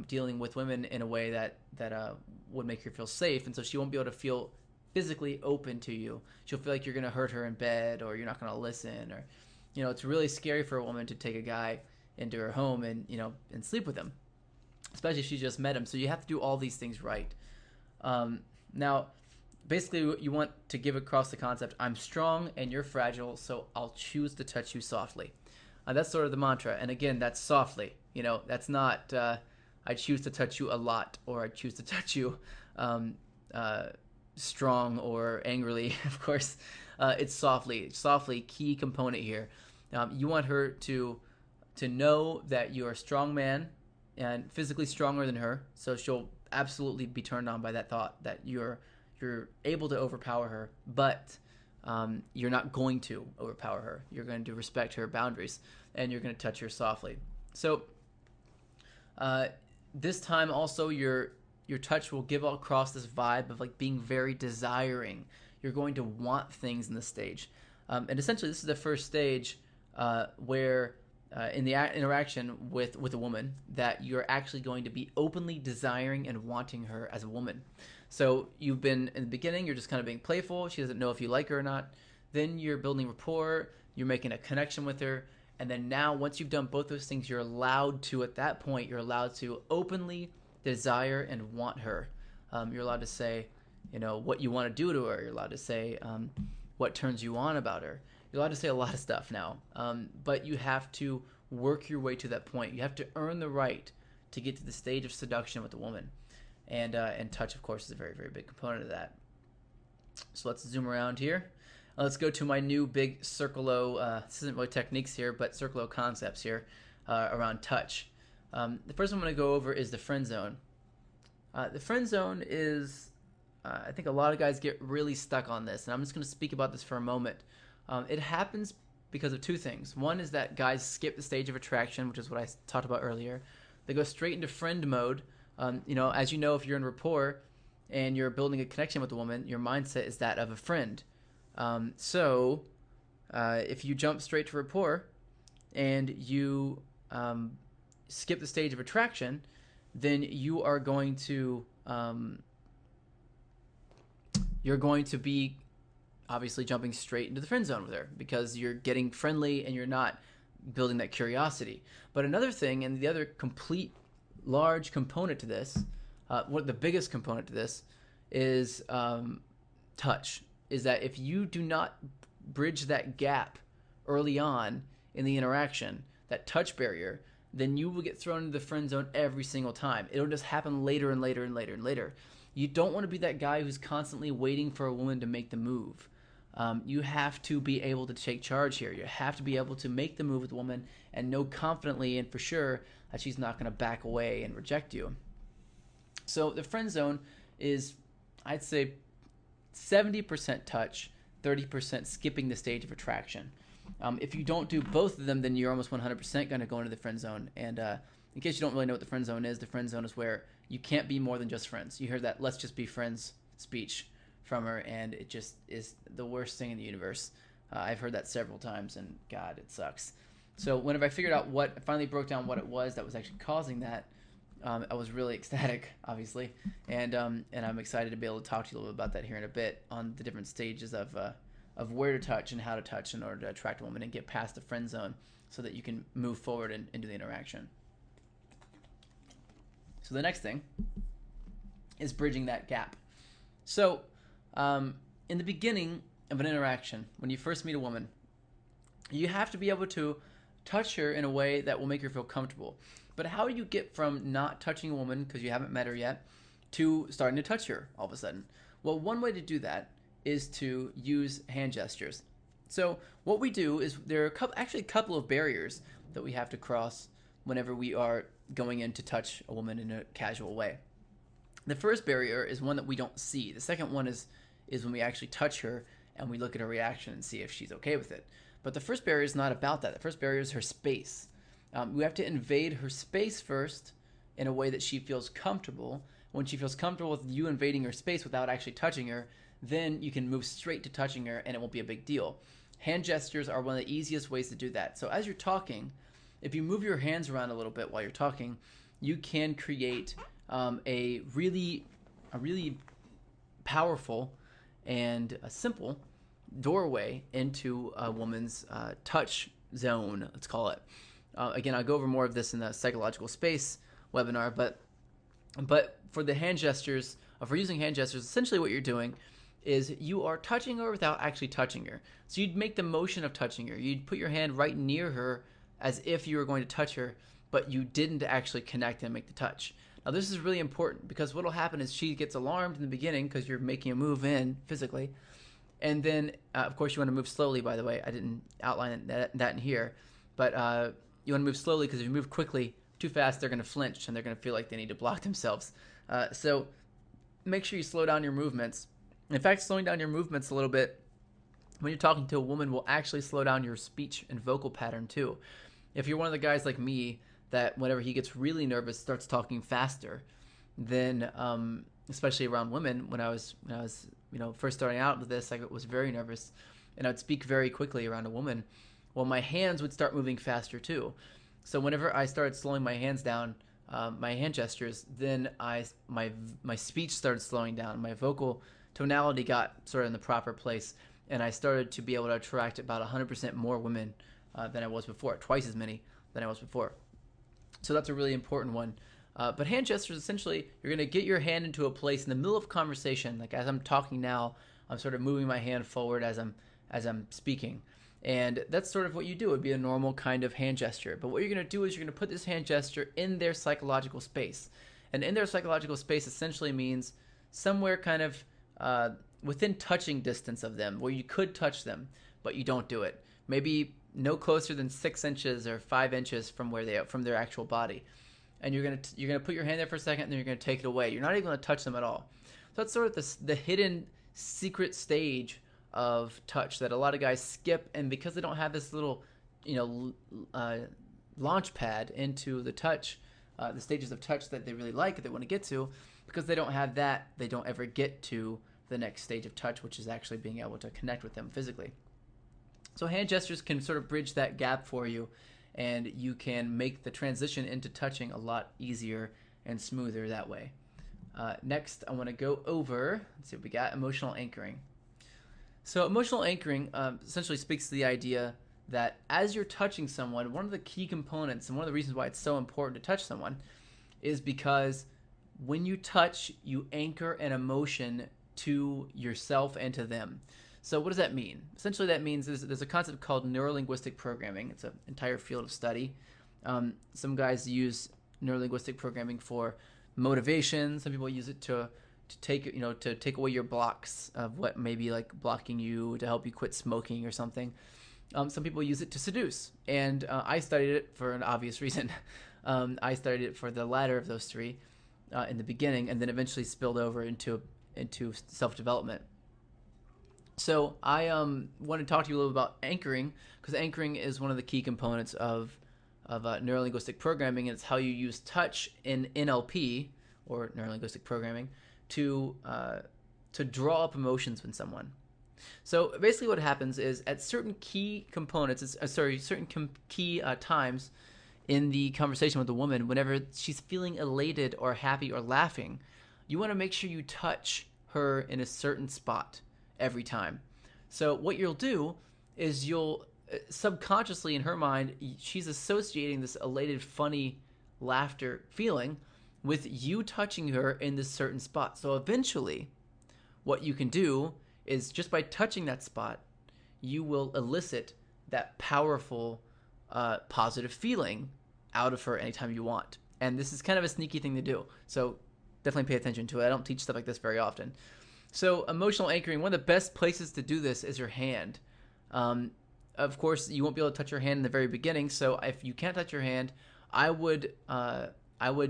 dealing with women in a way that would make her feel safe, and so she won't be able to feel physically open to you. She'll feel like you're going to hurt her in bed, or you're not going to listen, or it's really scary for a woman to take a guy into her home and sleep with him, especially if she just met him. So you have to do all these things right. Now, basically, you want to give across the concept: I'm strong and you're fragile, so I'll choose to touch you softly. That's sort of the mantra. And again, that's softly. That's not I choose to touch you a lot, or I choose to touch you strong or angrily. Of course, it's softly. Softly, key component here. You want her to know that you're a strong man and physically stronger than her, so she'll absolutely be turned on by that thought that you're able to overpower her, but you're not going to overpower her. You're going to respect her boundaries, and you're going to touch her softly. So this time also your touch will give across this vibe of like being very desiring. You're going to want things in this stage, and essentially this is the first stage where in the interaction with a woman, that you're actually going to be openly desiring and wanting her as a woman. So you've been, in the beginning, you're just kind of being playful. She doesn't know if you like her or not. Then you're building rapport. you're making a connection with her, and then now once you've done both those things, you're allowed to, at that point, you're allowed to openly desire and want her. You're allowed to say, what you want to do to her. You're allowed to say what turns you on about her. You're allowed to say a lot of stuff now, but you have to work your way to that point. You have to earn the right to get to the stage of seduction with a woman, and touch, of course, is a very, very big component of that. So let's zoom around here. Let's go to my new big Circle-O. This isn't really techniques here, but Circle-O concepts here around touch. The first one I'm going to go over is the friend zone. The friend zone is, I think a lot of guys get really stuck on this, and I'm just going to speak about this for a moment. It happens because of two things. One is that guys skip the stage of attraction, which is what I talked about earlier. They go straight into friend mode. As you know, if you're in rapport and you're building a connection with a woman, your mindset is that of a friend. So if you jump straight to rapport and you skip the stage of attraction, then you are going to be obviously jumping straight into the friend zone with her because you're getting friendly and you're not building that curiosity. But another thing, and the other complete large component to this, the biggest component to this is touch. Is that if you do not bridge that gap early on in the interaction, that touch barrier, then you will get thrown into the friend zone every single time. It'll just happen later and later and later and later. You don't want to be that guy who's constantly waiting for a woman to make the move. You have to be able to take charge here. You have to be able to make the move with a woman and know confidently and for sure that she's not going to back away and reject you. So the friend zone is, I'd say, 70% touch, 30% skipping the stage of attraction. If you don't do both of them, then you're almost 100% going to go into the friend zone. And in case you don't really know what the friend zone is where you can't be more than just friends. You heard that "let's just be friends" speech from her, and it just is the worst thing in the universe. I've heard that several times, and God, it sucks. So whenever I figured out I finally broke down what it was that was actually causing that, I was really ecstatic, obviously, and I'm excited to be able to talk to you a little bit about that here in a bit on the different stages of where to touch and how to touch in order to attract a woman and get past the friend zone so that you can move forward into the interaction. So the next thing is bridging that gap. So in the beginning of an interaction, when you first meet a woman, you have to be able to touch her in a way that will make her feel comfortable. But how do you get from not touching a woman because you haven't met her yet to starting to touch her all of a sudden? Well, one way to do that is to use hand gestures. So what we do is there are actually a couple of barriers that we have to cross whenever we are going in to touch a woman in a casual way. The first barrier is one that we don't see. The second one is when we actually touch her and we look at her reaction and see if she's okay with it. But the first barrier is not about that. The first barrier is her space. We have to invade her space first in a way that she feels comfortable. When she feels comfortable with you invading her space without actually touching her, then you can move straight to touching her and it won't be a big deal. Hand gestures are one of the easiest ways to do that. So as you're talking, if you move your hands around a little bit while you're talking, you can create a really powerful and a simple doorway into a woman's touch zone, let's call it. Again, I'll go over more of this in the psychological space webinar, but for the hand gestures, for using hand gestures, essentially what you're doing is you are touching her without actually touching her. So you'd make the motion of touching her. You'd put your hand right near her as if you were going to touch her, but you didn't actually connect and make the touch. Now this is really important because what will happen is she gets alarmed in the beginning because you're making a move in physically. And then, of course, you want to move slowly, by the way. I didn't outline that in here. But you want to move slowly because if you move quickly, too fast, they're going to flinch and they're going to feel like they need to block themselves. So make sure you slow down your movements. In fact, slowing down your movements a little bit when you're talking to a woman will actually slow down your speech and vocal pattern too. If you're one of the guys like me that whenever he gets really nervous starts talking faster, then especially around women, when I was first starting out with this, I was very nervous and I would speak very quickly around a woman. Well, my hands would start moving faster too. So whenever I started slowing my hands down, my hand gestures, then my speech started slowing down. My vocal tonality got sort of in the proper place. and I started to be able to attract about 100% more women than I was before, twice as many than I was before. So that's a really important one. But hand gestures, essentially, you're going to get your hand into a place in the middle of a conversation. Like as I'm talking now, I'm sort of moving my hand forward as I'm speaking. And that's sort of what you do. It would be a normal kind of hand gesture. But what you're going to do is you're going to put this hand gesture in their psychological space. And in their psychological space essentially means somewhere kind of within touching distance of them, where you could touch them, but you don't do it. Maybe no closer than 6 inches or 5 inches from where they are, from their actual body. And you're gonna put your hand there for a second, and then you're gonna take it away. You're not even gonna touch them at all. So that's sort of the hidden secret stage of touch that a lot of guys skip, and because they don't have this little, launch pad into the touch, the stages of touch that they really like, that they want to get to, because they don't have that, they don't ever get to the next stage of touch, which is actually being able to connect with them physically. So hand gestures can sort of bridge that gap for you, and you can make the transition into touching a lot easier and smoother that way. Next, I want to go over, let's see what we got, emotional anchoring. So emotional anchoring essentially speaks to the idea that as you're touching someone, one of the key components and one of the reasons why it's so important to touch someone is because when you touch, you anchor an emotion to yourself and to them. So what does that mean? Essentially, that means there's a concept called neurolinguistic programming. It's an entire field of study. Some guys use neurolinguistic programming for motivation. Some people use it to take away your blocks of what may be like blocking you, to help you quit smoking or something. Some people use it to seduce, and I studied it for an obvious reason. I studied it for the latter of those three in the beginning, and then eventually spilled over into self-development. So I want to talk to you a little about anchoring, because anchoring is one of the key components of neurolinguistic programming, and it's how you use touch in NLP, or neurolinguistic programming, to draw up emotions in someone. So basically what happens is at certain key components, key times in the conversation with the woman, whenever she's feeling elated or happy or laughing, you want to make sure you touch her in a certain spot every time. So what you'll do is you'll subconsciously, in her mind, she's associating this elated, funny laughter feeling with you touching her in this certain spot. So eventually what you can do is just by touching that spot, you will elicit that powerful positive feeling out of her anytime you want. And this is kind of a sneaky thing to do, so definitely pay attention to it. I don't teach stuff like this very often. So emotional anchoring, one of the best places to do this is your hand. Of course, you won't be able to touch your hand in the very beginning, so if you can't touch your hand, I would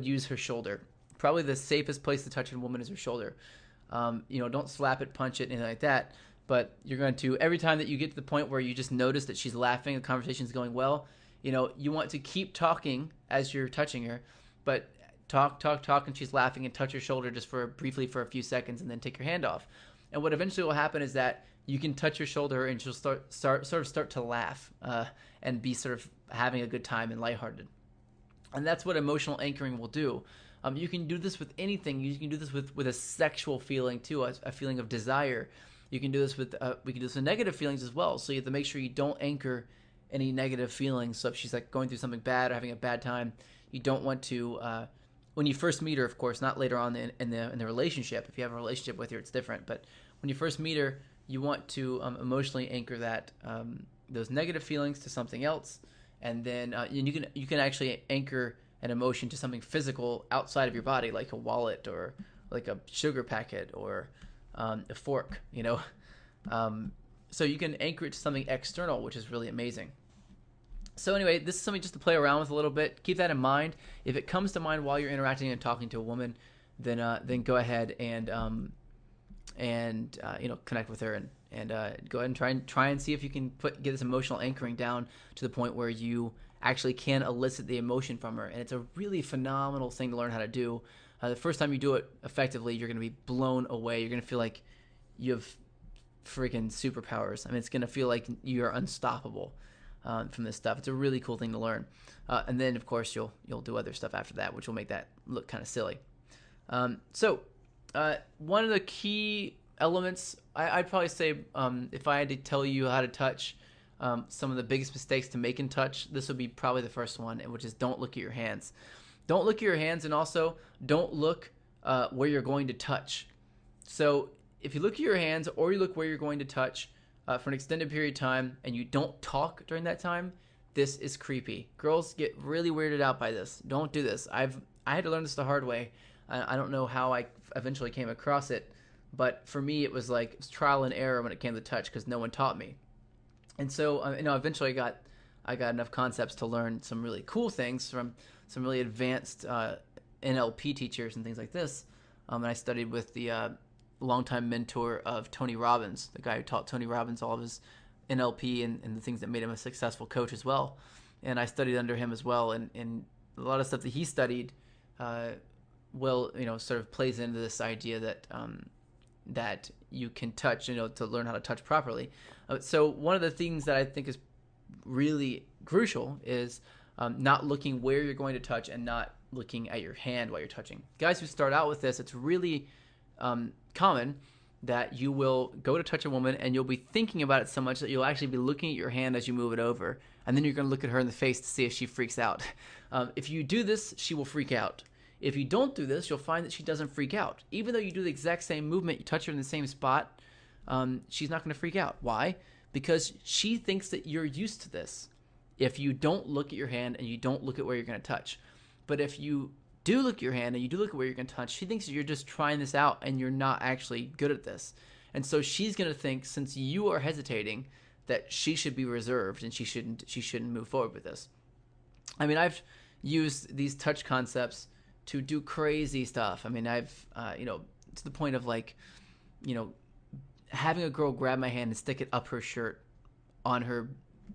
use her shoulder. Probably the safest place to touch a woman is her shoulder. Don't slap it, punch it, anything like that. But you're going to, every time that you get to the point where you just notice that she's laughing, the conversation's going well, you want to keep talking as you're touching her, but talk, and she's laughing, and touch her shoulder just briefly for a few seconds, and then take your hand off. And what eventually will happen is that you can touch her shoulder, and she'll start to laugh and be sort of having a good time and lighthearted. And that's what emotional anchoring will do. You can do this with anything. You can do this with a sexual feeling too, a feeling of desire. You can do this with we can do this with negative feelings as well. So you have to make sure you don't anchor any negative feelings. So if she's like going through something bad or having a bad time, you don't want to. When you first meet her, of course, not later on in the relationship. If you have a relationship with her, it's different. But when you first meet her, you want to emotionally anchor that those negative feelings to something else, and then you can actually anchor an emotion to something physical outside of your body, like a wallet or like a sugar packet or a fork. So you can anchor it to something external, which is really amazing. So anyway, this is something just to play around with a little bit. Keep that in mind. If it comes to mind while you're interacting and talking to a woman, then go ahead and connect with her and go ahead and try and see if you can get this emotional anchoring down to the point where you actually can elicit the emotion from her. And it's a really phenomenal thing to learn how to do. The first time you do it effectively, you're going to be blown away. You're going to feel like you have freaking superpowers. I mean, it's going to feel like you're unstoppable from this stuff. It's a really cool thing to learn. And then, of course, you'll do other stuff after that, which will make that look kind of silly. So one of the key elements, I'd probably say if I had to tell you how to touch, some of the biggest mistakes to make in touch, this would be probably the first one, which is don't look at your hands. Don't look at your hands, and also don't look where you're going to touch. So if you look at your hands or you look where you're going to touch for an extended period of time and you don't talk during that time, this is creepy. Girls get really weirded out by this. Don't do this. I had to learn this the hard way. I don't know how I eventually came across it, but for me it was like trial and error when it came to touch because no one taught me. And so eventually I got enough concepts to learn some really cool things from some really advanced NLP teachers and things like this. And I studied with the longtime mentor of Tony Robbins, the guy who taught Tony Robbins all of his NLP and the things that made him a successful coach as well. And I studied under him as well. And a lot of stuff that he studied sort of plays into this idea that that you can touch, to learn how to touch properly. So one of the things that I think is really crucial is not looking where you're going to touch and not looking at your hand while you're touching. Guys who start out with this, it's really common that you will go to touch a woman and you'll be thinking about it so much that you'll actually be looking at your hand as you move it over, and then you're going to look at her in the face to see if she freaks out. If you do this, she will freak out. If you don't do this, you'll find that she doesn't freak out. Even though you do the exact same movement, you touch her in the same spot, she's not going to freak out. Why? Because she thinks that you're used to this. If you don't look at your hand and you don't look at where you're going to touch. But if you do look at your hand and you do look at where you're going to touch, she thinks that you're just trying this out and you're not actually good at this. And so she's going to think, since you are hesitating, that she should be reserved and she shouldn't move forward with this. I mean, I've used these touch concepts to do crazy stuff. I mean, I've to the point of having a girl grab my hand and stick it up her shirt on her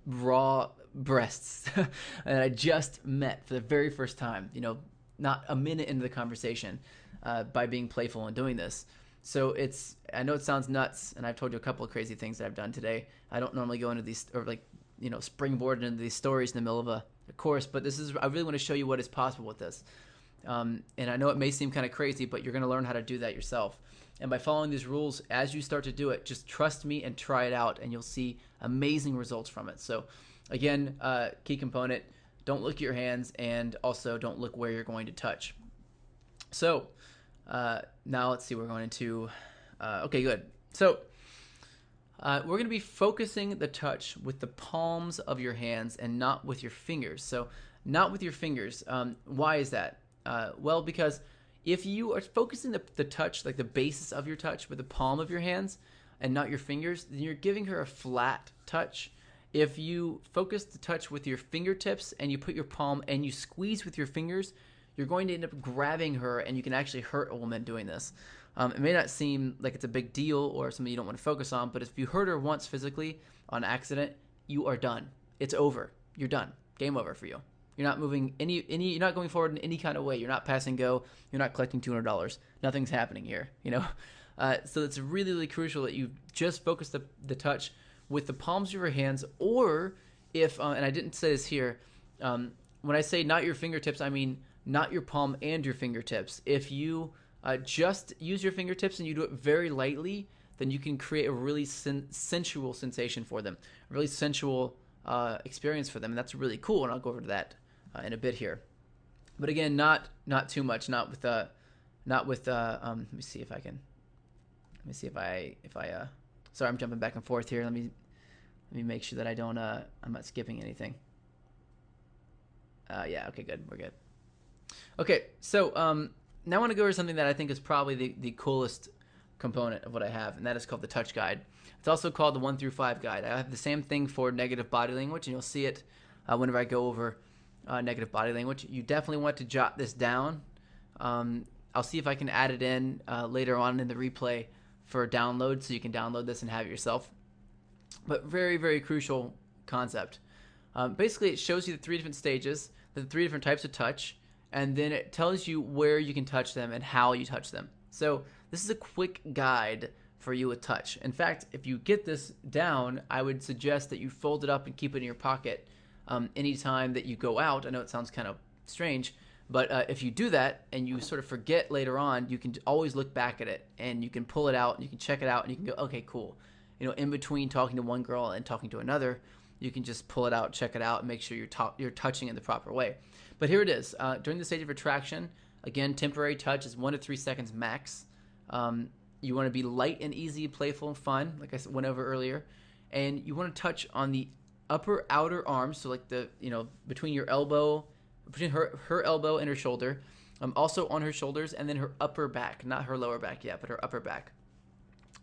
raw breasts and I just met for the very first time, not a minute into the conversation, by being playful and doing this. So I know it sounds nuts, and I've told you a couple of crazy things that I've done today. I don't normally go into these, or springboard into these stories in the middle of a course, but I really want to show you what is possible with this. And I know it may seem kind of crazy, but you're going to learn how to do that yourself. And by following these rules, as you start to do it, just trust me and try it out, and you'll see amazing results from it. So again, key component, don't look at your hands, and also don't look where you're going to touch. So now let's see, we're going into, okay, good. So we're going to be focusing the touch with the palms of your hands and not with your fingers. So not with your fingers. Why is that? Well, because if you are focusing the touch, like the basis of your touch, with the palm of your hands and not your fingers, then you're giving her a flat touch. If you focus the touch with your fingertips and you put your palm and you squeeze with your fingers, you're going to end up grabbing her, and you can actually hurt a woman doing this. It may not seem like it's a big deal or something you don't want to focus on, but if you hurt her once physically on accident, you are done. It's over. You're done. Game over for you. You're not moving you're not going forward in any kind of way. You're not passing go. You're not collecting $200. Nothing's happening here, So it's really, really crucial that you just focus the touch with the palms of your hands, or if, and I didn't say this here, when I say not your fingertips, I mean not your palm and your fingertips. If you just use your fingertips and you do it very lightly, then you can create a really sensual sensation for them, a really sensual experience for them, and that's really cool, and I'll go over to that in a bit here. But again, not too much, not with let me see if I sorry, I'm jumping back and forth here. Let me make sure that I don't I'm not skipping anything. Yeah, okay, good, we're good. Okay, so now I want to go over something that I think is probably the coolest component of what I have, and that is called the touch guide. It's also called the 1 through 5 guide. I have the same thing for negative body language, and you'll see it whenever I go over negative body language. You definitely want to jot this down. I'll see if I can add it in later on in the replay for download, so you can download this and have it yourself. But very, very crucial concept. Basically, it shows you the 3 different stages, the 3 different types of touch, and then it tells you where you can touch them and how you touch them. So this is a quick guide for you with touch. In fact, if you get this down, I would suggest that you fold it up and keep it in your pocket anytime that you go out. I know it sounds kind of strange, But if you do that and you sort of forget later on, you can always look back at it and you can pull it out and you can check it out and you can go, okay, cool. In between talking to one girl and talking to another, you can just pull it out, check it out, and make sure you're touching it the proper way. But here it is. During the stage of attraction, again, temporary touch is 1 to 3 seconds max. You want to be light and easy, playful and fun, like I went over earlier. And you want to touch on the upper outer arm, so like between your elbow, between her elbow and her shoulder, also on her shoulders, and then her upper back, not her lower back yet, but her upper back.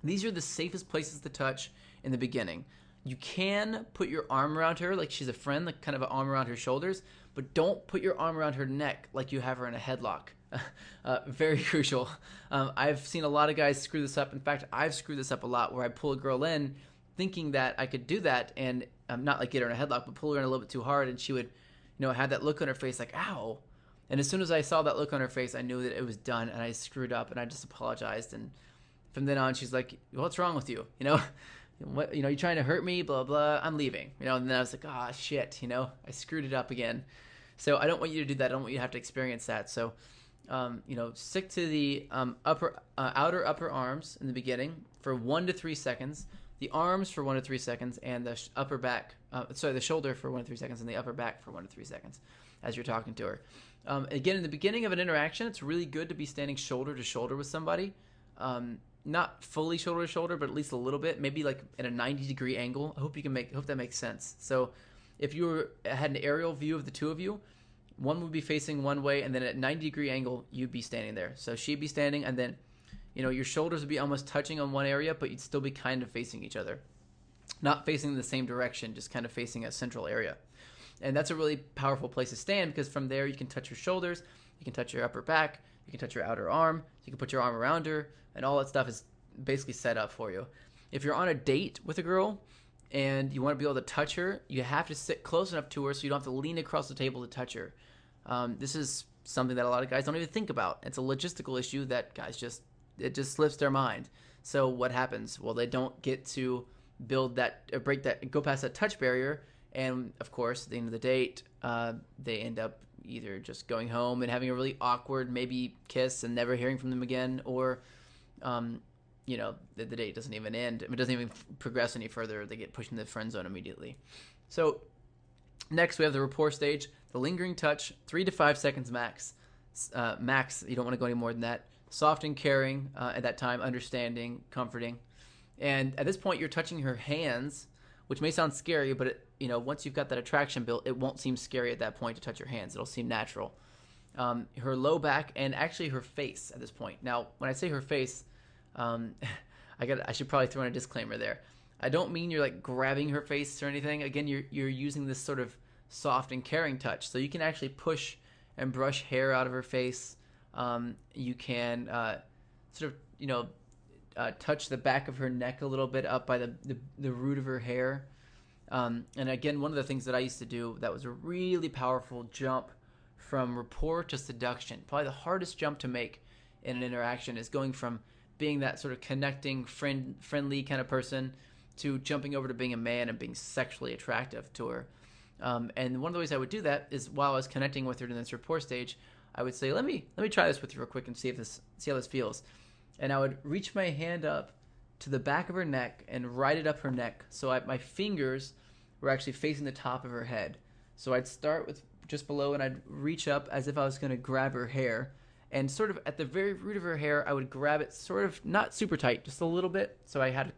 These are the safest places to touch in the beginning. You can put your arm around her like she's a friend, like kind of an arm around her shoulders, but don't put your arm around her neck like you have her in a headlock. Very crucial. I've seen a lot of guys screw this up. In fact, I've screwed this up a lot where I pull a girl in thinking that I could do that and not like get her in a headlock, but pull her in a little bit too hard, and she would have that look on her face like, ow. And as soon as I saw that look on her face, I knew that it was done, and I screwed up, and I just apologized. And from then on, she's like, what's wrong with you? What, you're trying to hurt me, blah, blah, I'm leaving. And then I was like, shit, I screwed it up again. So I don't want you to do that. I don't want you to have to experience that. So, stick to the outer upper arms in the beginning for 1 to 3 seconds, the arms for 1 to 3 seconds, and the upper back, the shoulder for 1 to 3 seconds, and the upper back for 1 to 3 seconds as you're talking to her. Again, in the beginning of an interaction, it's really good to be standing shoulder to shoulder with somebody. Not fully shoulder to shoulder, but at least a little bit, maybe like at a 90-degree angle. I hope that makes sense. So if you had an aerial view of the two of you, one would be facing one way, and then at a 90-degree angle, you'd be standing there. So she'd be standing, and then your shoulders would be almost touching on one area, but you'd still be kind of facing each other. Not facing in the same direction, just kind of facing a central area. And that's a really powerful place to stand, because from there you can touch your shoulders, you can touch your upper back, you can touch your outer arm, you can put your arm around her, and all that stuff is basically set up for you. If you're on a date with a girl and you want to be able to touch her, you have to sit close enough to her so you don't have to lean across the table to touch her. This is something that a lot of guys don't even think about. It's a logistical issue that guys just slips their mind. So what happens? Well, they don't get to build that, break that, go past that touch barrier, and of course, at the end of the date, they end up either just going home and having a really awkward maybe kiss and never hearing from them again, or the date doesn't even end. It doesn't even progress any further. They get pushed into the friend zone immediately. So next, we have the rapport stage, the lingering touch, 3 to 5 seconds max. Max, you don't want to go any more than that. Soft and caring at that time, understanding, comforting. And at this point, you're touching her hands, which may sound scary, but once you've got that attraction built, it won't seem scary at that point to touch your hands. It'll seem natural. Her low back, and actually her face at this point. Now, when I say her face, I should probably throw in a disclaimer there. I don't mean you're like grabbing her face or anything. Again, you're using this sort of soft and caring touch. So you can actually push and brush hair out of her face. You can touch the back of her neck a little bit up by the root of her hair. And again, one of the things that I used to do that was a really powerful jump from rapport to seduction. Probably the hardest jump to make in an interaction is going from being that sort of connecting, friendly kind of person to jumping over to being a man and being sexually attractive to her. And one of the ways I would do that is while I was connecting with her in this rapport stage, I would say, let me try this with you real quick and see how this feels. And I would reach my hand up to the back of her neck and ride it up her neck. So my fingers were actually facing the top of her head. So I'd start with just below, and I'd reach up as if I was going to grab her hair. And sort of at the very root of her hair, I would grab it sort of not super tight, just a little bit. So I had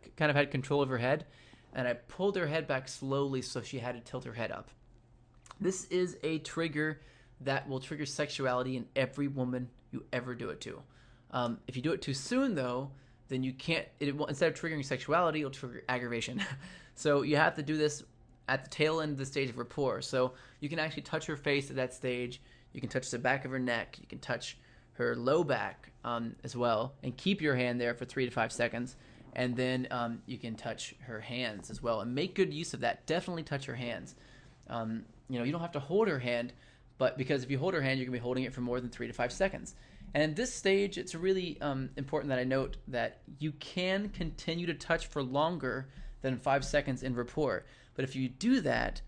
control of her head. And I pulled her head back slowly so she had to tilt her head up. This is a trigger that will trigger sexuality in every woman you ever do it to. If you do it too soon, though, then you can't. Instead of triggering sexuality, it'll trigger aggravation. So you have to do this at the tail end of the stage of rapport. So you can actually touch her face at that stage. You can touch the back of her neck. You can touch her low back as well, and keep your hand there for 3 to 5 seconds. And then you can touch her hands as well, and make good use of that. Definitely touch her hands. You don't have to hold her hand, but because if you hold her hand, you're gonna be holding it for more than 3 to 5 seconds. And in this stage, it's really important that I note that you can continue to touch for longer than 5 seconds in rapport. But if you do that,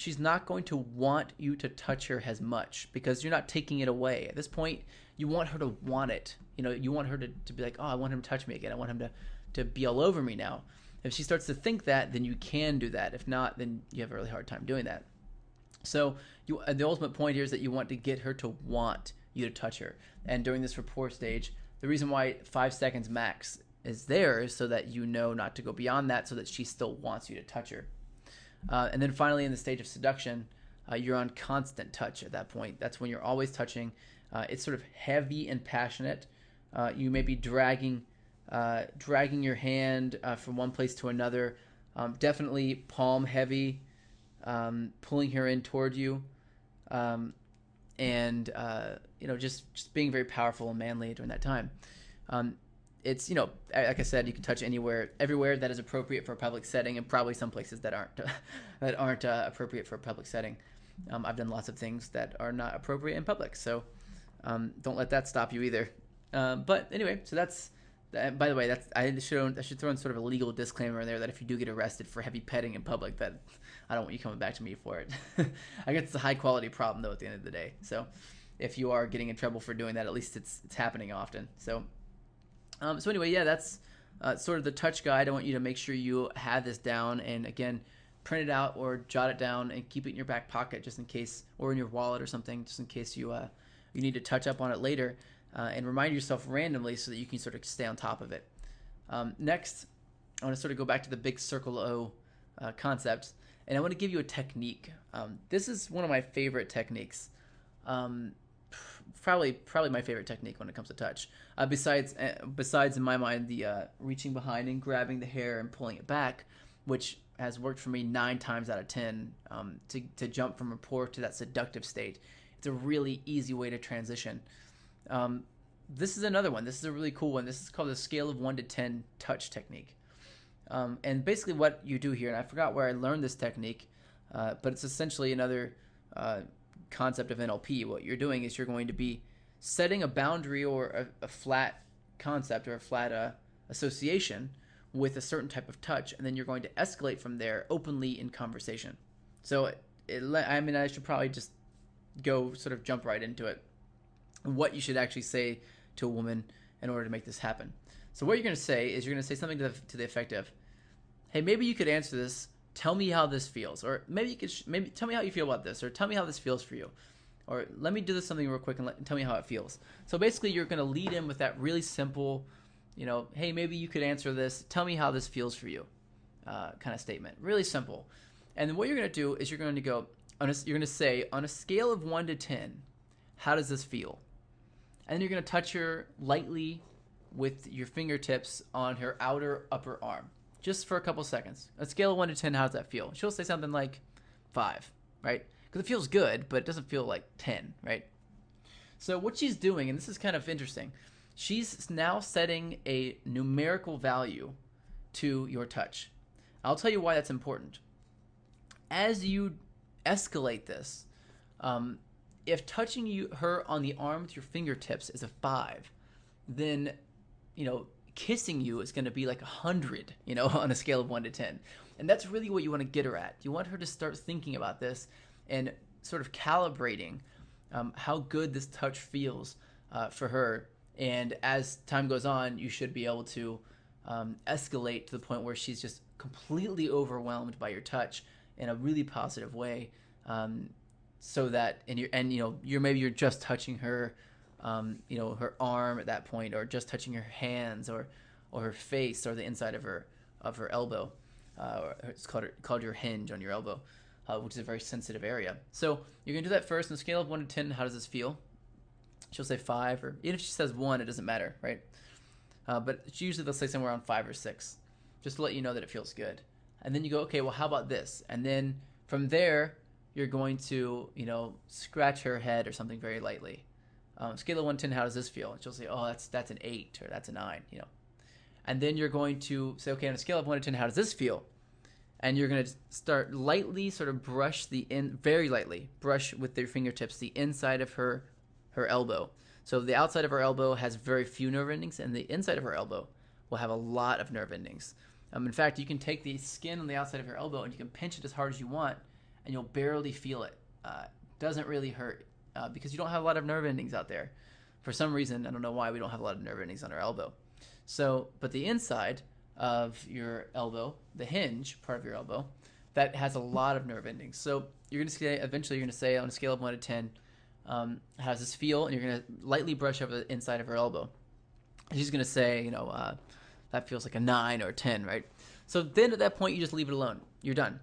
she's not going to want you to touch her as much because you're not taking it away. At this point, you want her to want it. You want her to be like, oh, I want him to touch me again. I want him to be all over me now. If she starts to think that, then you can do that. If not, then you have a really hard time doing that. So the ultimate point here is that you want to get her to want you to touch her. And during this rapport stage, the reason why 5 seconds max is there is so that you know not to go beyond that, so that she still wants you to touch her. And then finally, in the stage of seduction, you're on constant touch at that point. That's when you're always touching. It's sort of heavy and passionate. You may be dragging your hand from one place to another. Definitely palm heavy, pulling her in toward you, and just being very powerful and manly during that time. It's, like I said, you can touch everywhere that is appropriate for a public setting, and probably some places that aren't appropriate for a public setting. I've done lots of things that are not appropriate in public, so don't let that stop you either. But anyway, so that's. By the way, I should throw in sort of a legal disclaimer in there that if you do get arrested for heavy petting in public, that I don't want you coming back to me for it. I guess it's a high quality problem though at the end of the day. So if you are getting in trouble for doing that, at least it's happening often. So anyway, yeah, that's sort of the touch guide. I want you to make sure you have this down, and again, print it out or jot it down and keep it in your back pocket just in case, or in your wallet or something, just in case you need to touch up on it later. And remind yourself randomly so that you can sort of stay on top of it. Next, I want to sort of go back to the big circle O concept, and I want to give you a technique. This is one of my favorite techniques. Probably my favorite technique when it comes to touch. Besides in my mind the reaching behind and grabbing the hair and pulling it back, which has worked for me 9 times out of 10 to jump from rapport to that seductive state. It's a really easy way to transition. This is another one. This is a really cool one. This is called the scale of 1 to 10 touch technique. And basically what you do here, and I forgot where I learned this technique, but it's essentially another concept of NLP. What you're doing is you're going to be setting a boundary or a flat concept or a flat association with a certain type of touch, and then you're going to escalate from there openly in conversation. So I should probably just jump right into it. What you should actually say to a woman in order to make this happen. So what you're going to say is you're going to say something to the effect of, hey, maybe you could answer this. Tell me how this feels. Or maybe you could maybe tell me how you feel about this. Or tell me how this feels for you. Or let me do this something real quick and tell me how it feels. So basically you're going to lead in with that really simple, hey, maybe you could answer this. Tell me how this feels for you kind of statement. Really simple. And then what you're going to do is you're going to say, on a scale of 1 to 10, how does this feel? And then you're going to touch her lightly with your fingertips on her outer upper arm, just for a couple seconds. A scale of 1 to 10, how does that feel? She'll say something like 5, right? Because it feels good, but it doesn't feel like 10, right? So what she's doing, and this is kind of interesting, she's now setting a numerical value to your touch. I'll tell you why that's important. As you escalate this, if touching her on the arm with your fingertips is a 5, then, kissing you is going to be like 100, on a scale of 1 to 10. And that's really what you want to get her at. You want her to start thinking about this and sort of calibrating how good this touch feels for her. And as time goes on, you should be able to escalate to the point where she's just completely overwhelmed by your touch in a really positive way. So that you're just touching her, her arm at that point, or just touching her hands, or her face, or the inside of her elbow. It's called your hinge on your elbow, which is a very sensitive area. So you're gonna do that first. On a scale of 1 to 10, how does this feel? She'll say 5, or even if she says 1, it doesn't matter, right? But usually they'll say somewhere around 5 or 6, just to let you know that it feels good. And then you go, okay, well, how about this? And then from there, you're going to, scratch her head or something very lightly. Scale of 1 to 10, how does this feel? And she'll say, oh, that's an 8, or that's a 9, And then you're going to say, okay, on a scale of 1 to 10, how does this feel? And you're going to start lightly, sort of very lightly, brush with your fingertips the inside of her elbow. So the outside of her elbow has very few nerve endings, and the inside of her elbow will have a lot of nerve endings. In fact, you can take the skin on the outside of her elbow and you can pinch it as hard as you want, and you'll barely feel it. Doesn't really hurt because you don't have a lot of nerve endings out there. For some reason, I don't know why we don't have a lot of nerve endings on our elbow. So, but the inside of your elbow, the hinge part of your elbow, that has a lot of nerve endings. So you're going to say, eventually you're going to say on a scale of 1 to 10, how does this feel? And you're going to lightly brush over the inside of her elbow. She's going to say, that feels like a 9 or a 10, right? So then at that point, you just leave it alone. You're done.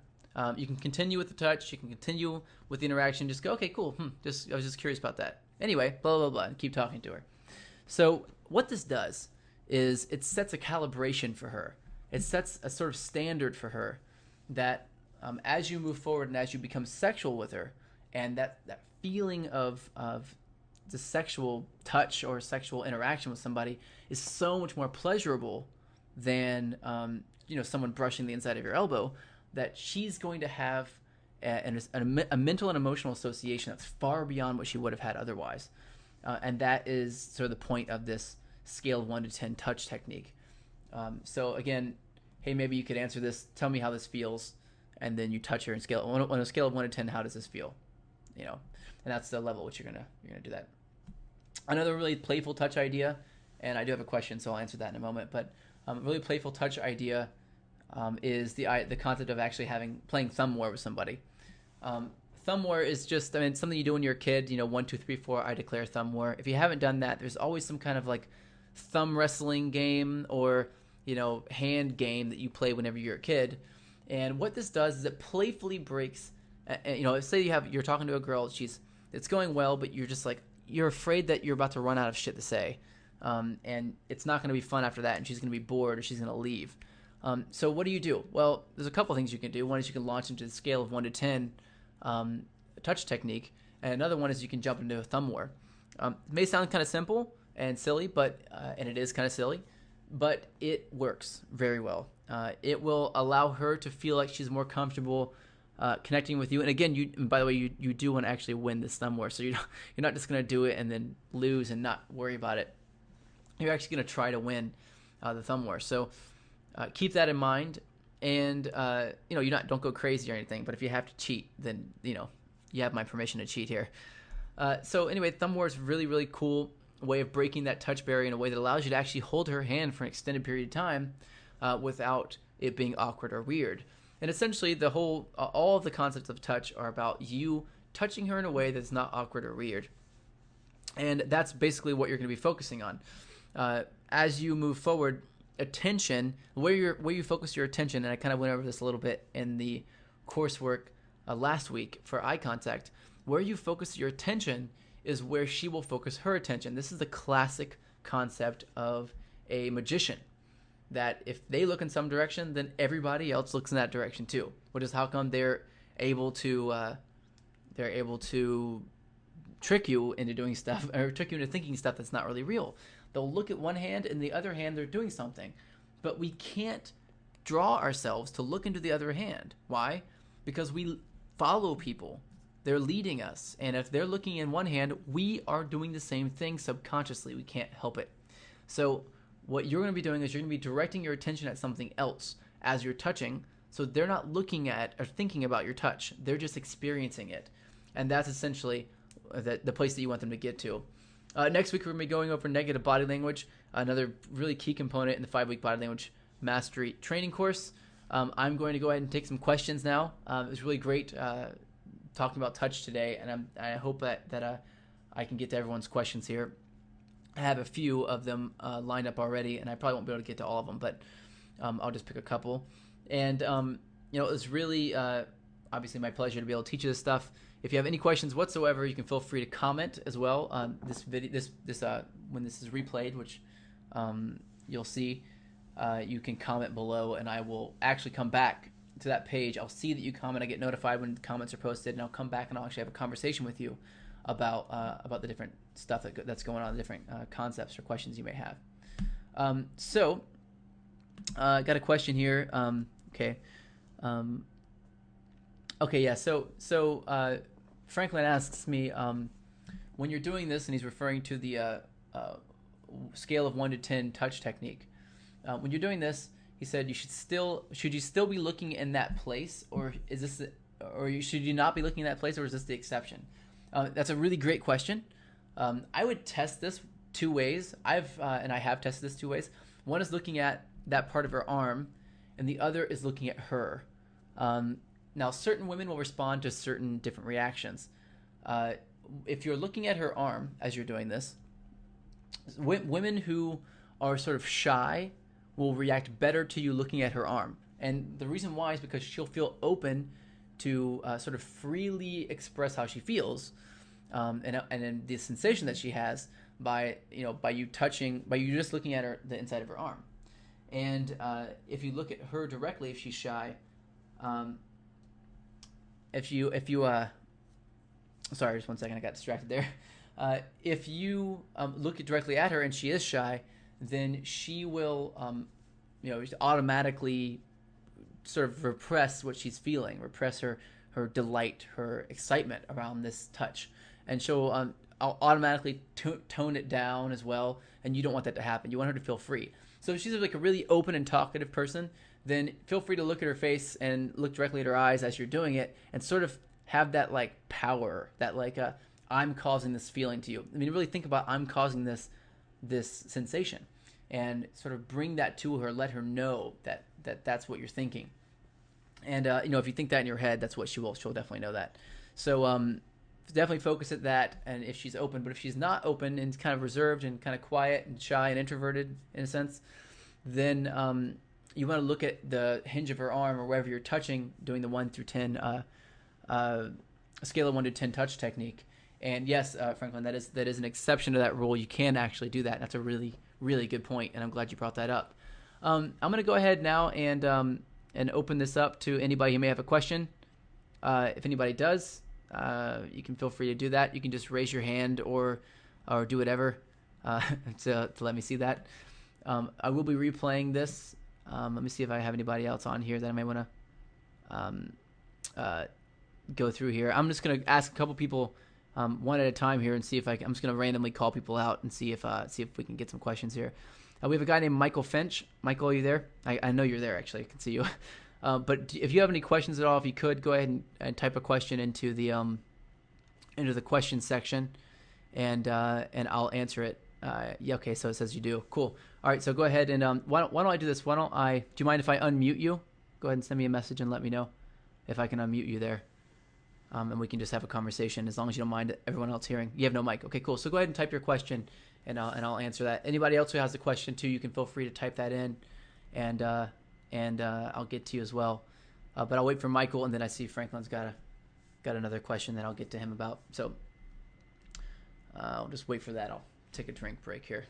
You can continue with the touch. You can continue with the interaction. Just go, okay, cool. I was just curious about that. Anyway, blah, blah, blah, and keep talking to her. So what this does is it sets a calibration for her. It sets a sort of standard for her that as you move forward and as you become sexual with her, and that feeling of the sexual touch or sexual interaction with somebody is so much more pleasurable than someone brushing the inside of your elbow, that she's going to have a mental and emotional association that's far beyond what she would have had otherwise. And that is sort of the point of this scale of 1 to 10 touch technique. So again, hey, maybe you could answer this. Tell me how this feels. And then you touch her and scale on a scale of 1 to 10. How does this feel? And that's the level at which you're gonna do that. Another really playful touch idea, and I do have a question, so I'll answer that in a moment. But a really playful touch idea is the concept of actually playing thumb war with somebody. Thumb war is just something you do when you're a kid. 1, 2, 3, 4. I declare thumb war. If you haven't done that, there's always some kind of like thumb wrestling game or hand game that you play whenever you're a kid. And what this does is it playfully breaks. Say you're talking to a girl, it's going well, but you're afraid that you're about to run out of shit to say, and it's not going to be fun after that, and she's going to be bored or she's going to leave. So what do you do? Well, there's a couple things you can do. One is you can launch into the scale of 1 to 10 touch technique, and another one is you can jump into a thumb war. It may sound kind of simple and silly, but and it is kind of silly, but it works very well. It will allow her to feel like she's more comfortable connecting with you. And again, by the way, you do want to actually win this thumb war, so you're not just going to do it and then lose and not worry about it. You're actually going to try to win the thumb war. So keep that in mind, and don't go crazy or anything. But if you have to cheat, then you have my permission to cheat here. So anyway, thumb war is really, really cool way of breaking that touch barrier in a way that allows you to actually hold her hand for an extended period of time without it being awkward or weird. And essentially, all of the concepts of touch are about you touching her in a way that's not awkward or weird. And that's basically what you're going to be focusing on. As you move forward, attention, where you focus your attention, and I kind of went over this a little bit in the coursework last week for eye contact, where you focus your attention is where she will focus her attention. This is the classic concept of a magician, that if they look in some direction, then everybody else looks in that direction too. Which is how come they're able to trick you into doing stuff, or trick you into thinking stuff that's not really real. They'll look at one hand, and the other hand they're doing something, but we can't draw ourselves to look into the other hand. Why? Because we follow people. They're leading us, and if they're looking in one hand, we are doing the same thing subconsciously. We can't help it. So what you're going to be doing is you're going to be directing your attention at something else as you're touching, so they're not looking at or thinking about your touch. They're just experiencing it, and that's essentially the place that you want them to get to. Next week, we're going to be going over negative body language, another really key component in the 5-week body language mastery training course. I'm going to go ahead and take some questions now. It was really great talking about touch today, and I hope that I can get to everyone's questions here. I have a few of them lined up already, and I probably won't be able to get to all of them, but I'll just pick a couple. And it was really obviously my pleasure to be able to teach you this stuff. If you have any questions whatsoever, you can feel free to comment as well on this video. This when this is replayed, which you'll see, you can comment below, and I will actually come back to that page. I'll see that you comment. I get notified when comments are posted, and I'll come back and I'll actually have a conversation with you about the different stuff that's going on, the different concepts or questions you may have. So got a question here. Okay. Okay, yeah. So Franklin asks me, when you're doing this, and he's referring to the scale of 1 to 10 touch technique. When you're doing this, he said should you still be looking in that place, or is this should you not be looking at that place, or is this the exception? That's a really great question. I would test this two ways. I have tested this two ways. One is looking at that part of her arm, and the other is looking at her. Now, certain women will respond to certain different reactions. If you're looking at her arm as you're doing this, women who are sort of shy will react better to you looking at her arm. And the reason why is because she'll feel open to sort of freely express how she feels, and then the sensation that she has by you just looking at her, the inside of her arm. And if you look at her directly, if she's shy, sorry, just one second, I got distracted there. If you look directly at her and she is shy, then she will automatically sort of repress what she's feeling, repress her delight, her excitement around this touch, and she'll automatically tone it down as well. And you don't want that to happen. You want her to feel free. So if she's like a really open and talkative person, then feel free to look at her face and look directly at her eyes as you're doing it, and sort of have that like power, that like I'm causing this feeling to you. I mean, really think about I'm causing this sensation, and sort of bring that to her. Let her know that's what you're thinking. And if you think that in your head, that's what she'll definitely know that. So definitely focus at that. And if she's open, but if she's not open and kind of reserved and kind of quiet and shy and introverted in a sense, then you want to look at the hinge of her arm or wherever you're touching, doing the 1 through 10 scale of 1 to 10 touch technique. And yes, Franklin, that is an exception to that rule. You can actually do that. That's a really, really good point, and I'm glad you brought that up. I'm going to go ahead now and open this up to anybody who may have a question. If anybody does, you can feel free to do that. You can just raise your hand or do whatever to let me see that. I will be replaying this. Let me see if I have anybody else on here that I may want to go through here. I'm just going to ask a couple people one at a time here and see if I'm just going to randomly call people out and see if we can get some questions here. We have a guy named Michael Finch. Michael, are you there? I know you're there, actually. I can see you. But if you have any questions at all, if you could, go ahead and type a question into the question section, and I'll answer it. Yeah, okay, so it says you do. Cool. All right, so go ahead and why don't I do this? Do you mind if I unmute you? Go ahead and send me a message and let me know if I can unmute you there. And we can just have a conversation as long as you don't mind everyone else hearing. You have no mic. Okay, cool. So go ahead and type your question, and I'll answer that. Anybody else who has a question too, you can feel free to type that in, and I'll get to you as well. But I'll wait for Michael, and then I see Franklin's got another question that I'll get to him about. So I'll just wait for that. I'll take a drink break here.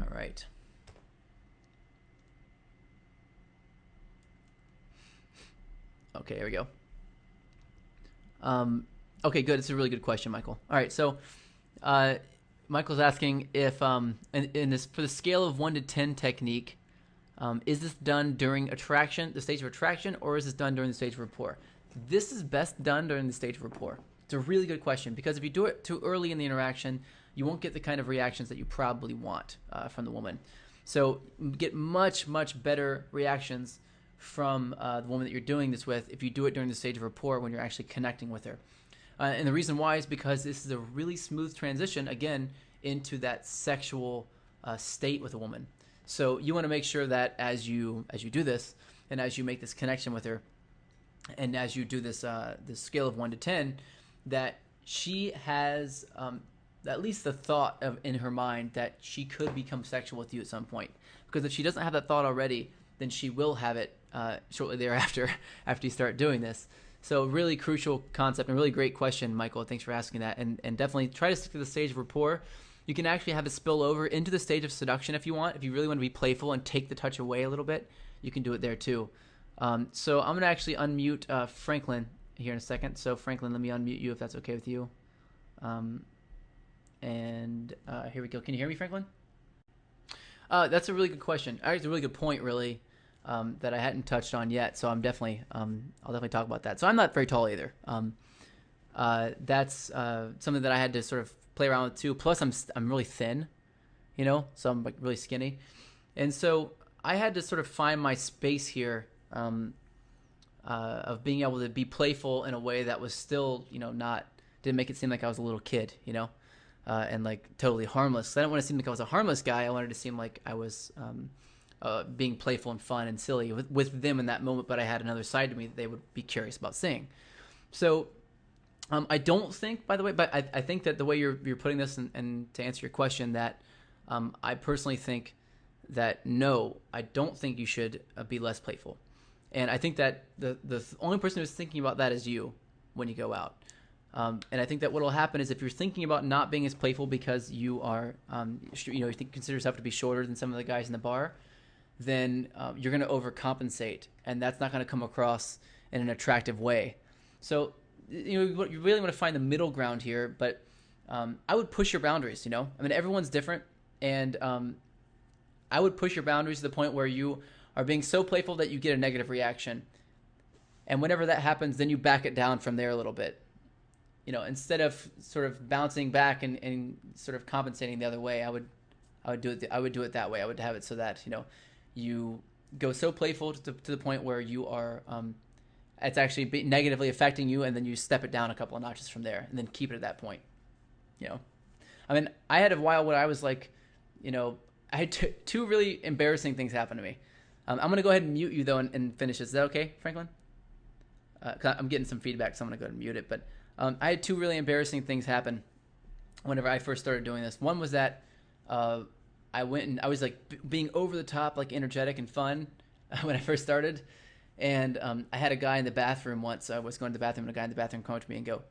All right. Okay, here we go. Okay, good. It's a really good question, Michael. All right, so Michael's asking if in this, for the scale of 1 to 10 technique, is this done during attraction, the stage of attraction, or is this done during the stage of rapport? This is best done during the stage of rapport. It's a really good question, because if you do it too early in the interaction, you won't get the kind of reactions that you probably want from the woman. So get much, much better reactions from the woman that you're doing this with if you do it during the stage of rapport when you're actually connecting with her. And the reason why is because this is a really smooth transition, again, into that sexual state with a woman. So you want to make sure that as you do this, and as you make this connection with her, and as you do this this scale of 1 to 10, that she has at least the thought of in her mind that she could become sexual with you at some point. Because if she doesn't have that thought already, then she will have it shortly thereafter, after you start doing this. So really crucial concept and really great question, Michael. Thanks for asking that. And definitely try to stick to the stage of rapport. You can actually have it spill over into the stage of seduction if you want. If you really want to be playful and take the touch away a little bit, you can do it there too. So I'm going to actually unmute Franklin here in a second. So Franklin, let me unmute you if that's okay with you. And here we go. Can you hear me, Franklin? That's a really good question. It's a really good point, really. That I hadn't touched on yet, so I'll definitely talk about that. So I'm not very tall either. That's something that I had to sort of play around with too. Plus, I'm really thin, so I'm like really skinny, and so I had to sort of find my space here um, of being able to be playful in a way that was still, not didn't make it seem like I was a little kid, and like totally harmless. So I didn't want to seem like I was a harmless guy. I wanted to seem like I was being playful and fun and silly with them in that moment, but I had another side to me that they would be curious about seeing. So I don't think, by the way, but I think that the way you're putting this, and to answer your question, that I personally think that no, I don't think you should be less playful. And I think that the only person who's thinking about that is you when you go out. And I think that what will happen is if you're thinking about not being as playful because you are, you consider yourself to be shorter than some of the guys in the bar, then you're going to overcompensate, and that's not going to come across in an attractive way. So you really want to find the middle ground here, but I would push your boundaries. I mean, everyone's different, and I would push your boundaries to the point where you are being so playful that you get a negative reaction. And whenever that happens, then you back it down from there a little bit. Instead of sort of bouncing back and sort of compensating the other way, I would do it that way. I would have it so that, you go so playful to the point where you are, it's actually negatively affecting you, and then you step it down a couple of notches from there, and then keep it at that point. I mean, I had a while where I was like, I had two really embarrassing things happen to me. I'm going to go ahead and mute you, though, and finish this. Is that okay, Franklin? 'Cause I'm getting some feedback, so I'm going to go ahead and mute it. But I had two really embarrassing things happen whenever I first started doing this. One was that I went and I was like being over the top, like energetic and fun when I first started. And I had a guy in the bathroom once. I was going to the bathroom, and a guy in the bathroom came up to me and go,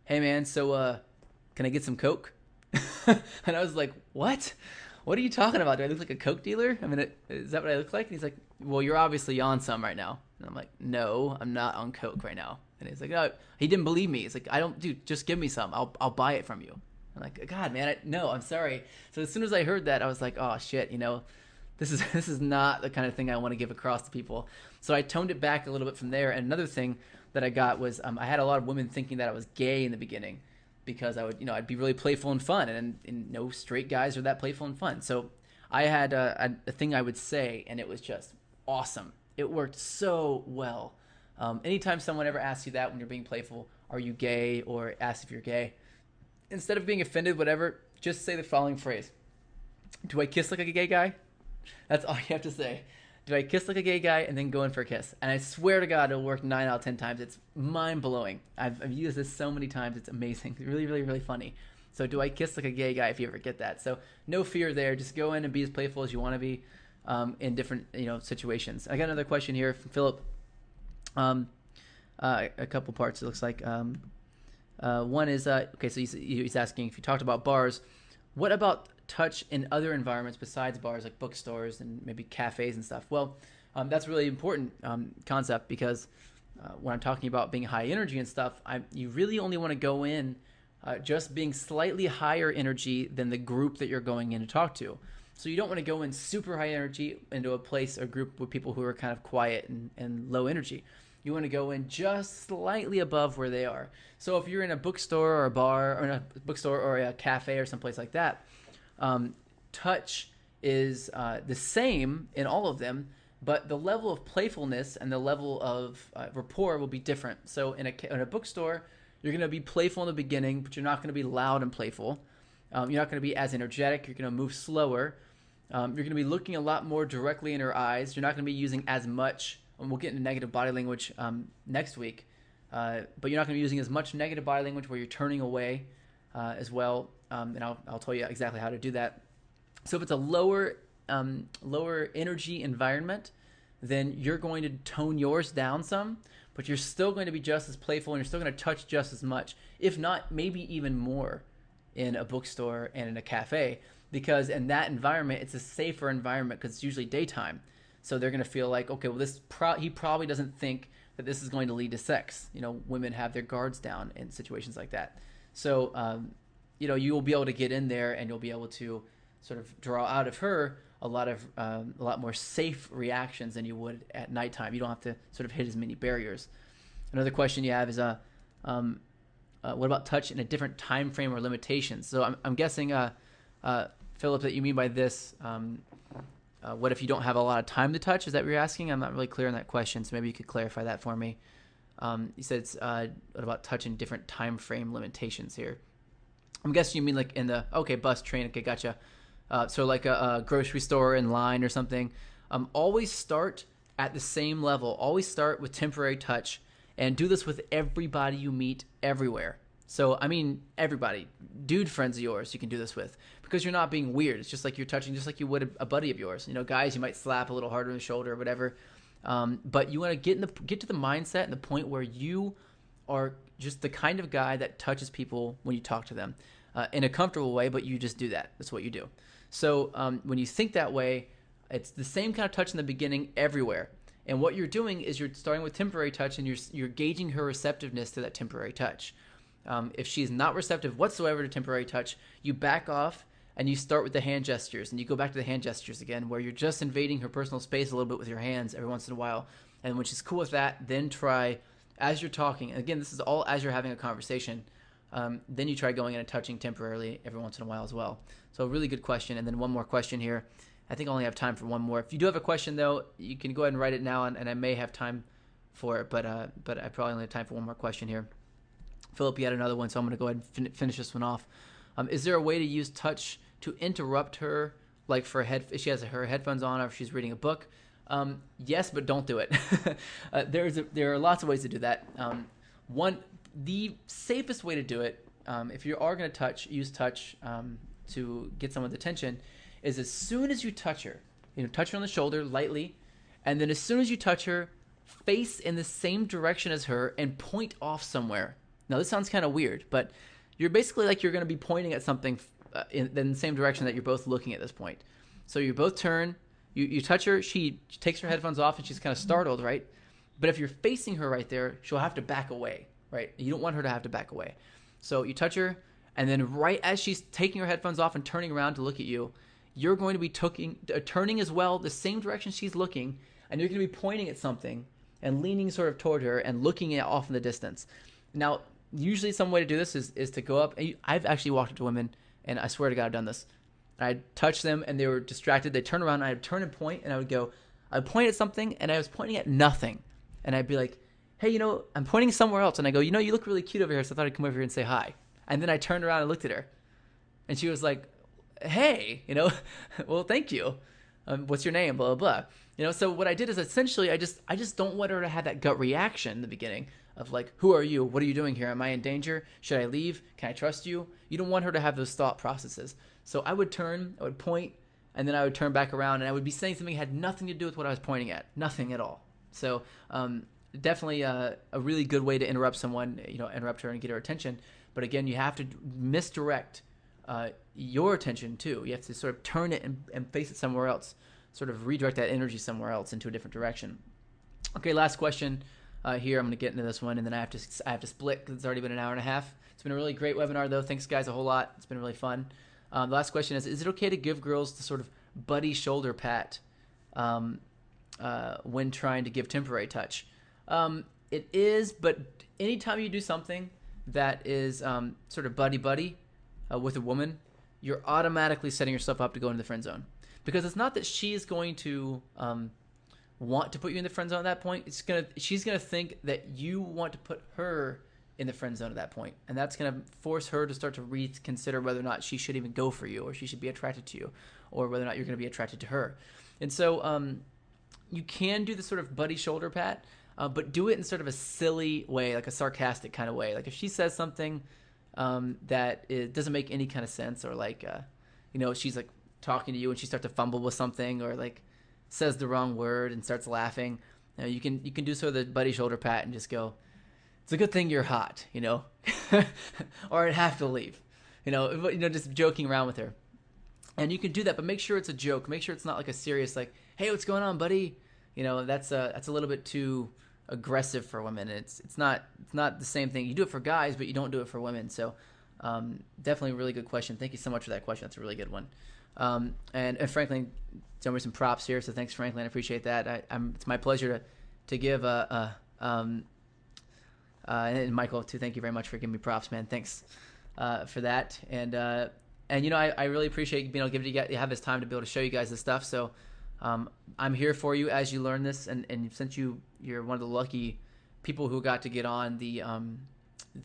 "Hey, man, so can I get some Coke?" And I was like, "What? What are you talking about? Do I look like a Coke dealer? I mean, is that what I look like?" And he's like, "Well, you're obviously on some right now." And I'm like, "No, I'm not on Coke right now." And he's like, "Oh," he didn't believe me. He's like, "Dude, just give me some. I'll buy it from you." I'm like, "God, man, no, I'm sorry." So as soon as I heard that, I was like, "Oh shit, this is not the kind of thing I want to give across to people." So I toned it back a little bit from there. And another thing that I got was I had a lot of women thinking that I was gay in the beginning, because I would, I'd be really playful and fun, and no straight guys are that playful and fun. So I had a thing I would say, and it was just awesome. It worked so well. Anytime someone ever asks you that when you're being playful, "Are you gay?" or asks if you're gay, instead of being offended, whatever, just say the following phrase: "Do I kiss like a gay guy?" That's all you have to say. "Do I kiss like a gay guy?" and then go in for a kiss. And I swear to God, it'll work 9 out of 10 times. It's mind-blowing. I've used this so many times. It's amazing. It's really, really, really funny. So do I kiss like a gay guy if you ever get that? So no fear there. Just go in and be as playful as you want to be in different situations. I got another question here from Philip. A couple parts, it looks like. One is, okay, so he's asking, if you talked about bars, what about touch in other environments besides bars, like bookstores and maybe cafes and stuff? Well, that's a really important concept, because when I'm talking about being high energy and stuff, you really only want to go in just being slightly higher energy than the group that you're going in to talk to. So you don't want to go in super high energy into a place or group with people who are kind of quiet and low energy. You want to go in just slightly above where they are. So if you're in a bookstore or a bar, or in a bookstore or a cafe or someplace like that, touch is the same in all of them, but the level of playfulness and the level of rapport will be different. So in a bookstore, you're going to be playful in the beginning, but you're not going to be loud and playful. You're not going to be as energetic. You're going to move slower. You're going to be looking a lot more directly in her eyes. You're not going to be using as much, and we'll get into negative body language next week, but you're not going to be using as much negative body language where you're turning away as well, and I'll tell you exactly how to do that. So if it's a lower energy environment, then you're going to tone yours down some, but you're still going to be just as playful, and you're still going to touch just as much, if not maybe even more, in a bookstore and in a cafe, because in that environment, it's a safer environment because it's usually daytime. So they're going to feel like, okay, well, he probably doesn't think that this is going to lead to sex. Women have their guards down in situations like that. So, you will be able to get in there, and you'll be able to sort of draw out of her a lot more safe reactions than you would at nighttime. You don't have to sort of hit as many barriers. Another question you have is, what about touch in a different time frame or limitations? So I'm guessing, Philip, that you mean by this, What if you don't have a lot of time to touch? Is that what you're asking? I'm not really clear on that question, so maybe you could clarify that for me. You said it's what about touching different time frame limitations here? I'm guessing you mean like in the bus, train. Okay, gotcha. So like a grocery store in line or something. Always start at the same level. Always start with temporary touch, and do this with everybody you meet everywhere. So I mean everybody, dude friends of yours, you can do this with, because you're not being weird. It's just like you're touching, just like you would a buddy of yours. You know, guys, you might slap a little harder on the shoulder or whatever. But you want to get to the mindset and the point where you are just the kind of guy that touches people when you talk to them in a comfortable way, but you just do that. That's what you do. So when you think that way, it's the same kind of touch in the beginning everywhere. And what you're doing is you're starting with temporary touch, and you're gauging her receptiveness to that temporary touch. If she's not receptive whatsoever to temporary touch, you back off and you start with the hand gestures, and you go back to the hand gestures again, where you're just invading her personal space a little bit with your hands every once in a while. And when she's cool with that, then try, as you're talking, and again, this is all as you're having a conversation, then you try going in and touching temporarily every once in a while as well. So a really good question. And then one more question here. I think I only have time for one more. If you do have a question, though, you can go ahead and write it now, and I may have time for it, but I probably only have time for one more question here. Philip, you had another one, so I'm going to go ahead and finish this one off. Is there a way to use touch to interrupt her, like if she has her headphones on or if she's reading a book? Yes, but don't do it. There are lots of ways to do that. The safest way to do it, if you are going to use touch to get someone's attention, is as soon as you touch her, touch her on the shoulder lightly, and then as soon as you touch her, face in the same direction as her and point off somewhere. Now, this sounds kind of weird, but you're basically like you're going to be pointing at something in the same direction that you're both looking at this point. So you both turn, you touch her, she takes her headphones off, and she's kind of startled, right? But if you're facing her right there, she'll have to back away, right? You don't want her to have to back away. So you touch her, and then right as she's taking her headphones off and turning around to look at you, you're going to be turning as well the same direction she's looking, and you're going to be pointing at something and leaning sort of toward her and looking off in the distance. Now, usually some way to do this is to go up. I've actually walked up to women, and I swear to God I've done this. I'd touch them, and they were distracted. They'd turn around, and I'd turn and point, and I'd point at something, and I was pointing at nothing. And I'd be like, hey, I'm pointing somewhere else. And I go, you look really cute over here, so I thought I'd come over here and say hi. And then I turned around and looked at her, and she was like, hey, well, thank you. What's your name? Blah, blah, blah. So what I did is essentially I just don't want her to have that gut reaction in the beginning of like, who are you? What are you doing here? Am I in danger? Should I leave? Can I trust you? You don't want her to have those thought processes. So I would turn, I would point, and then I would turn back around, and I would be saying something that had nothing to do with what I was pointing at. Nothing at all. So definitely a really good way to interrupt someone, interrupt her and get her attention. But again, you have to misdirect your attention too. You have to sort of turn it and face it somewhere else, sort of redirect that energy somewhere else into a different direction. Okay, last question here. I'm going to get into this one, and then I have to split because it's already been an hour and a half. It's been a really great webinar, though. Thanks, guys, a whole lot. It's been really fun. The last question is it okay to give girls the sort of buddy shoulder pat when trying to give temporary touch? It is, but anytime you do something that is sort of buddy-buddy with a woman, you're automatically setting yourself up to go into the friend zone. Because it's not that she is going to want to put you in the friend zone at that point. She's gonna think that you want to put her in the friend zone at that point, and that's gonna force her to start to reconsider whether or not she should even go for you, or she should be attracted to you, or whether or not you're gonna be attracted to her. And so you can do the sort of buddy shoulder pat, but do it in sort of a silly way, like a sarcastic kind of way. Like if she says something that it doesn't make any kind of sense, or like she's like talking to you and she starts to fumble with something, or like says the wrong word and starts laughing, you can do sort of the buddy shoulder pat and just go, it's a good thing you're hot, or I'd have to leave, just joking around with her. And you can do that, but make sure it's a joke. Make sure it's not like a serious, like, hey, what's going on, buddy? That's a little bit too aggressive for women. It's not the same thing. You do it for guys, but you don't do it for women. So definitely a really good question. Thank you so much for that question. That's a really good one. And Franklin, send me some props here. So thanks, Franklin. I appreciate that. It's my pleasure to give and Michael too. Thank you very much for giving me props, man. Thanks for that. And I really appreciate being able to have this time to be able to show you guys this stuff. So I'm here for you as you learn this, and since you're one of the lucky people who got to get on the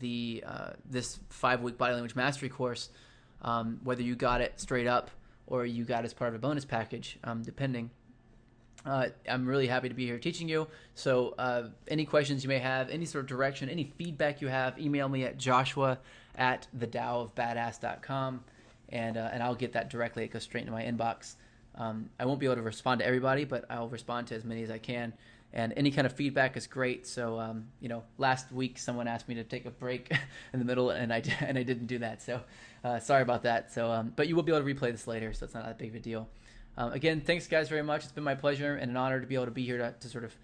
this 5-week body language mastery course, whether you got it straight up or you got it as part of a bonus package, depending. I'm really happy to be here teaching you. So any questions you may have, any sort of direction, any feedback you have, email me at joshua@thetaoofbadass.com, and I'll get that directly. It goes straight into my inbox. I won't be able to respond to everybody, but I'll respond to as many as I can. And any kind of feedback is great. So, last week someone asked me to take a break in the middle, and I didn't do that. So, sorry about that. So, but you will be able to replay this later, so it's not that big of a deal. Again, thanks guys very much. It's been my pleasure and an honor to be able to be here to sort of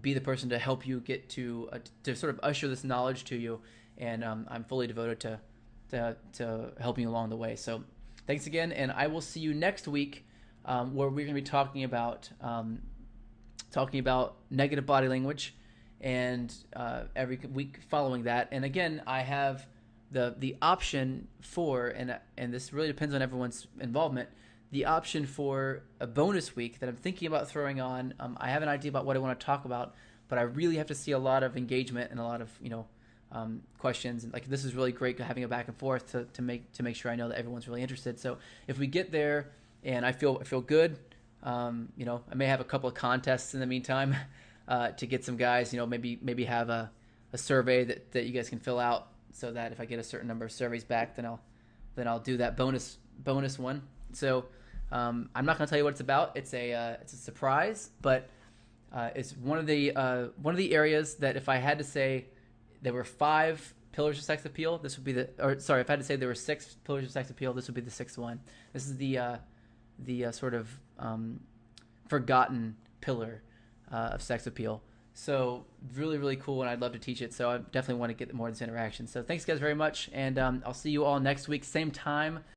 be the person to help you get to sort of usher this knowledge to you. And I'm fully devoted to helping you along the way. So, thanks again, and I will see you next week, where we're going to be talking about negative body language, and every week following that. And again, I have the option for, and this really depends on everyone's involvement, the option for a bonus week that I'm thinking about throwing on. I have an idea about what I want to talk about, but I really have to see a lot of engagement and a lot of questions. And like, this is really great having a back and forth to make sure I know that everyone's really interested. So if we get there and I feel good, I may have a couple of contests in the meantime to get some guys, maybe have a survey that you guys can fill out, so that if I get a certain number of surveys back, then I'll do that bonus one. So I'm not going to tell you what it's about. It's a surprise, but it's one of the areas that if I had to say there were 5 pillars of sex appeal, this would be if I had to say there were 6 pillars of sex appeal, this would be the 6th one. This is the sort of forgotten pillar of sex appeal. So really, really cool, and I'd love to teach it. So I definitely want to get more of this interaction. So thanks guys very much, and I'll see you all next week, same time.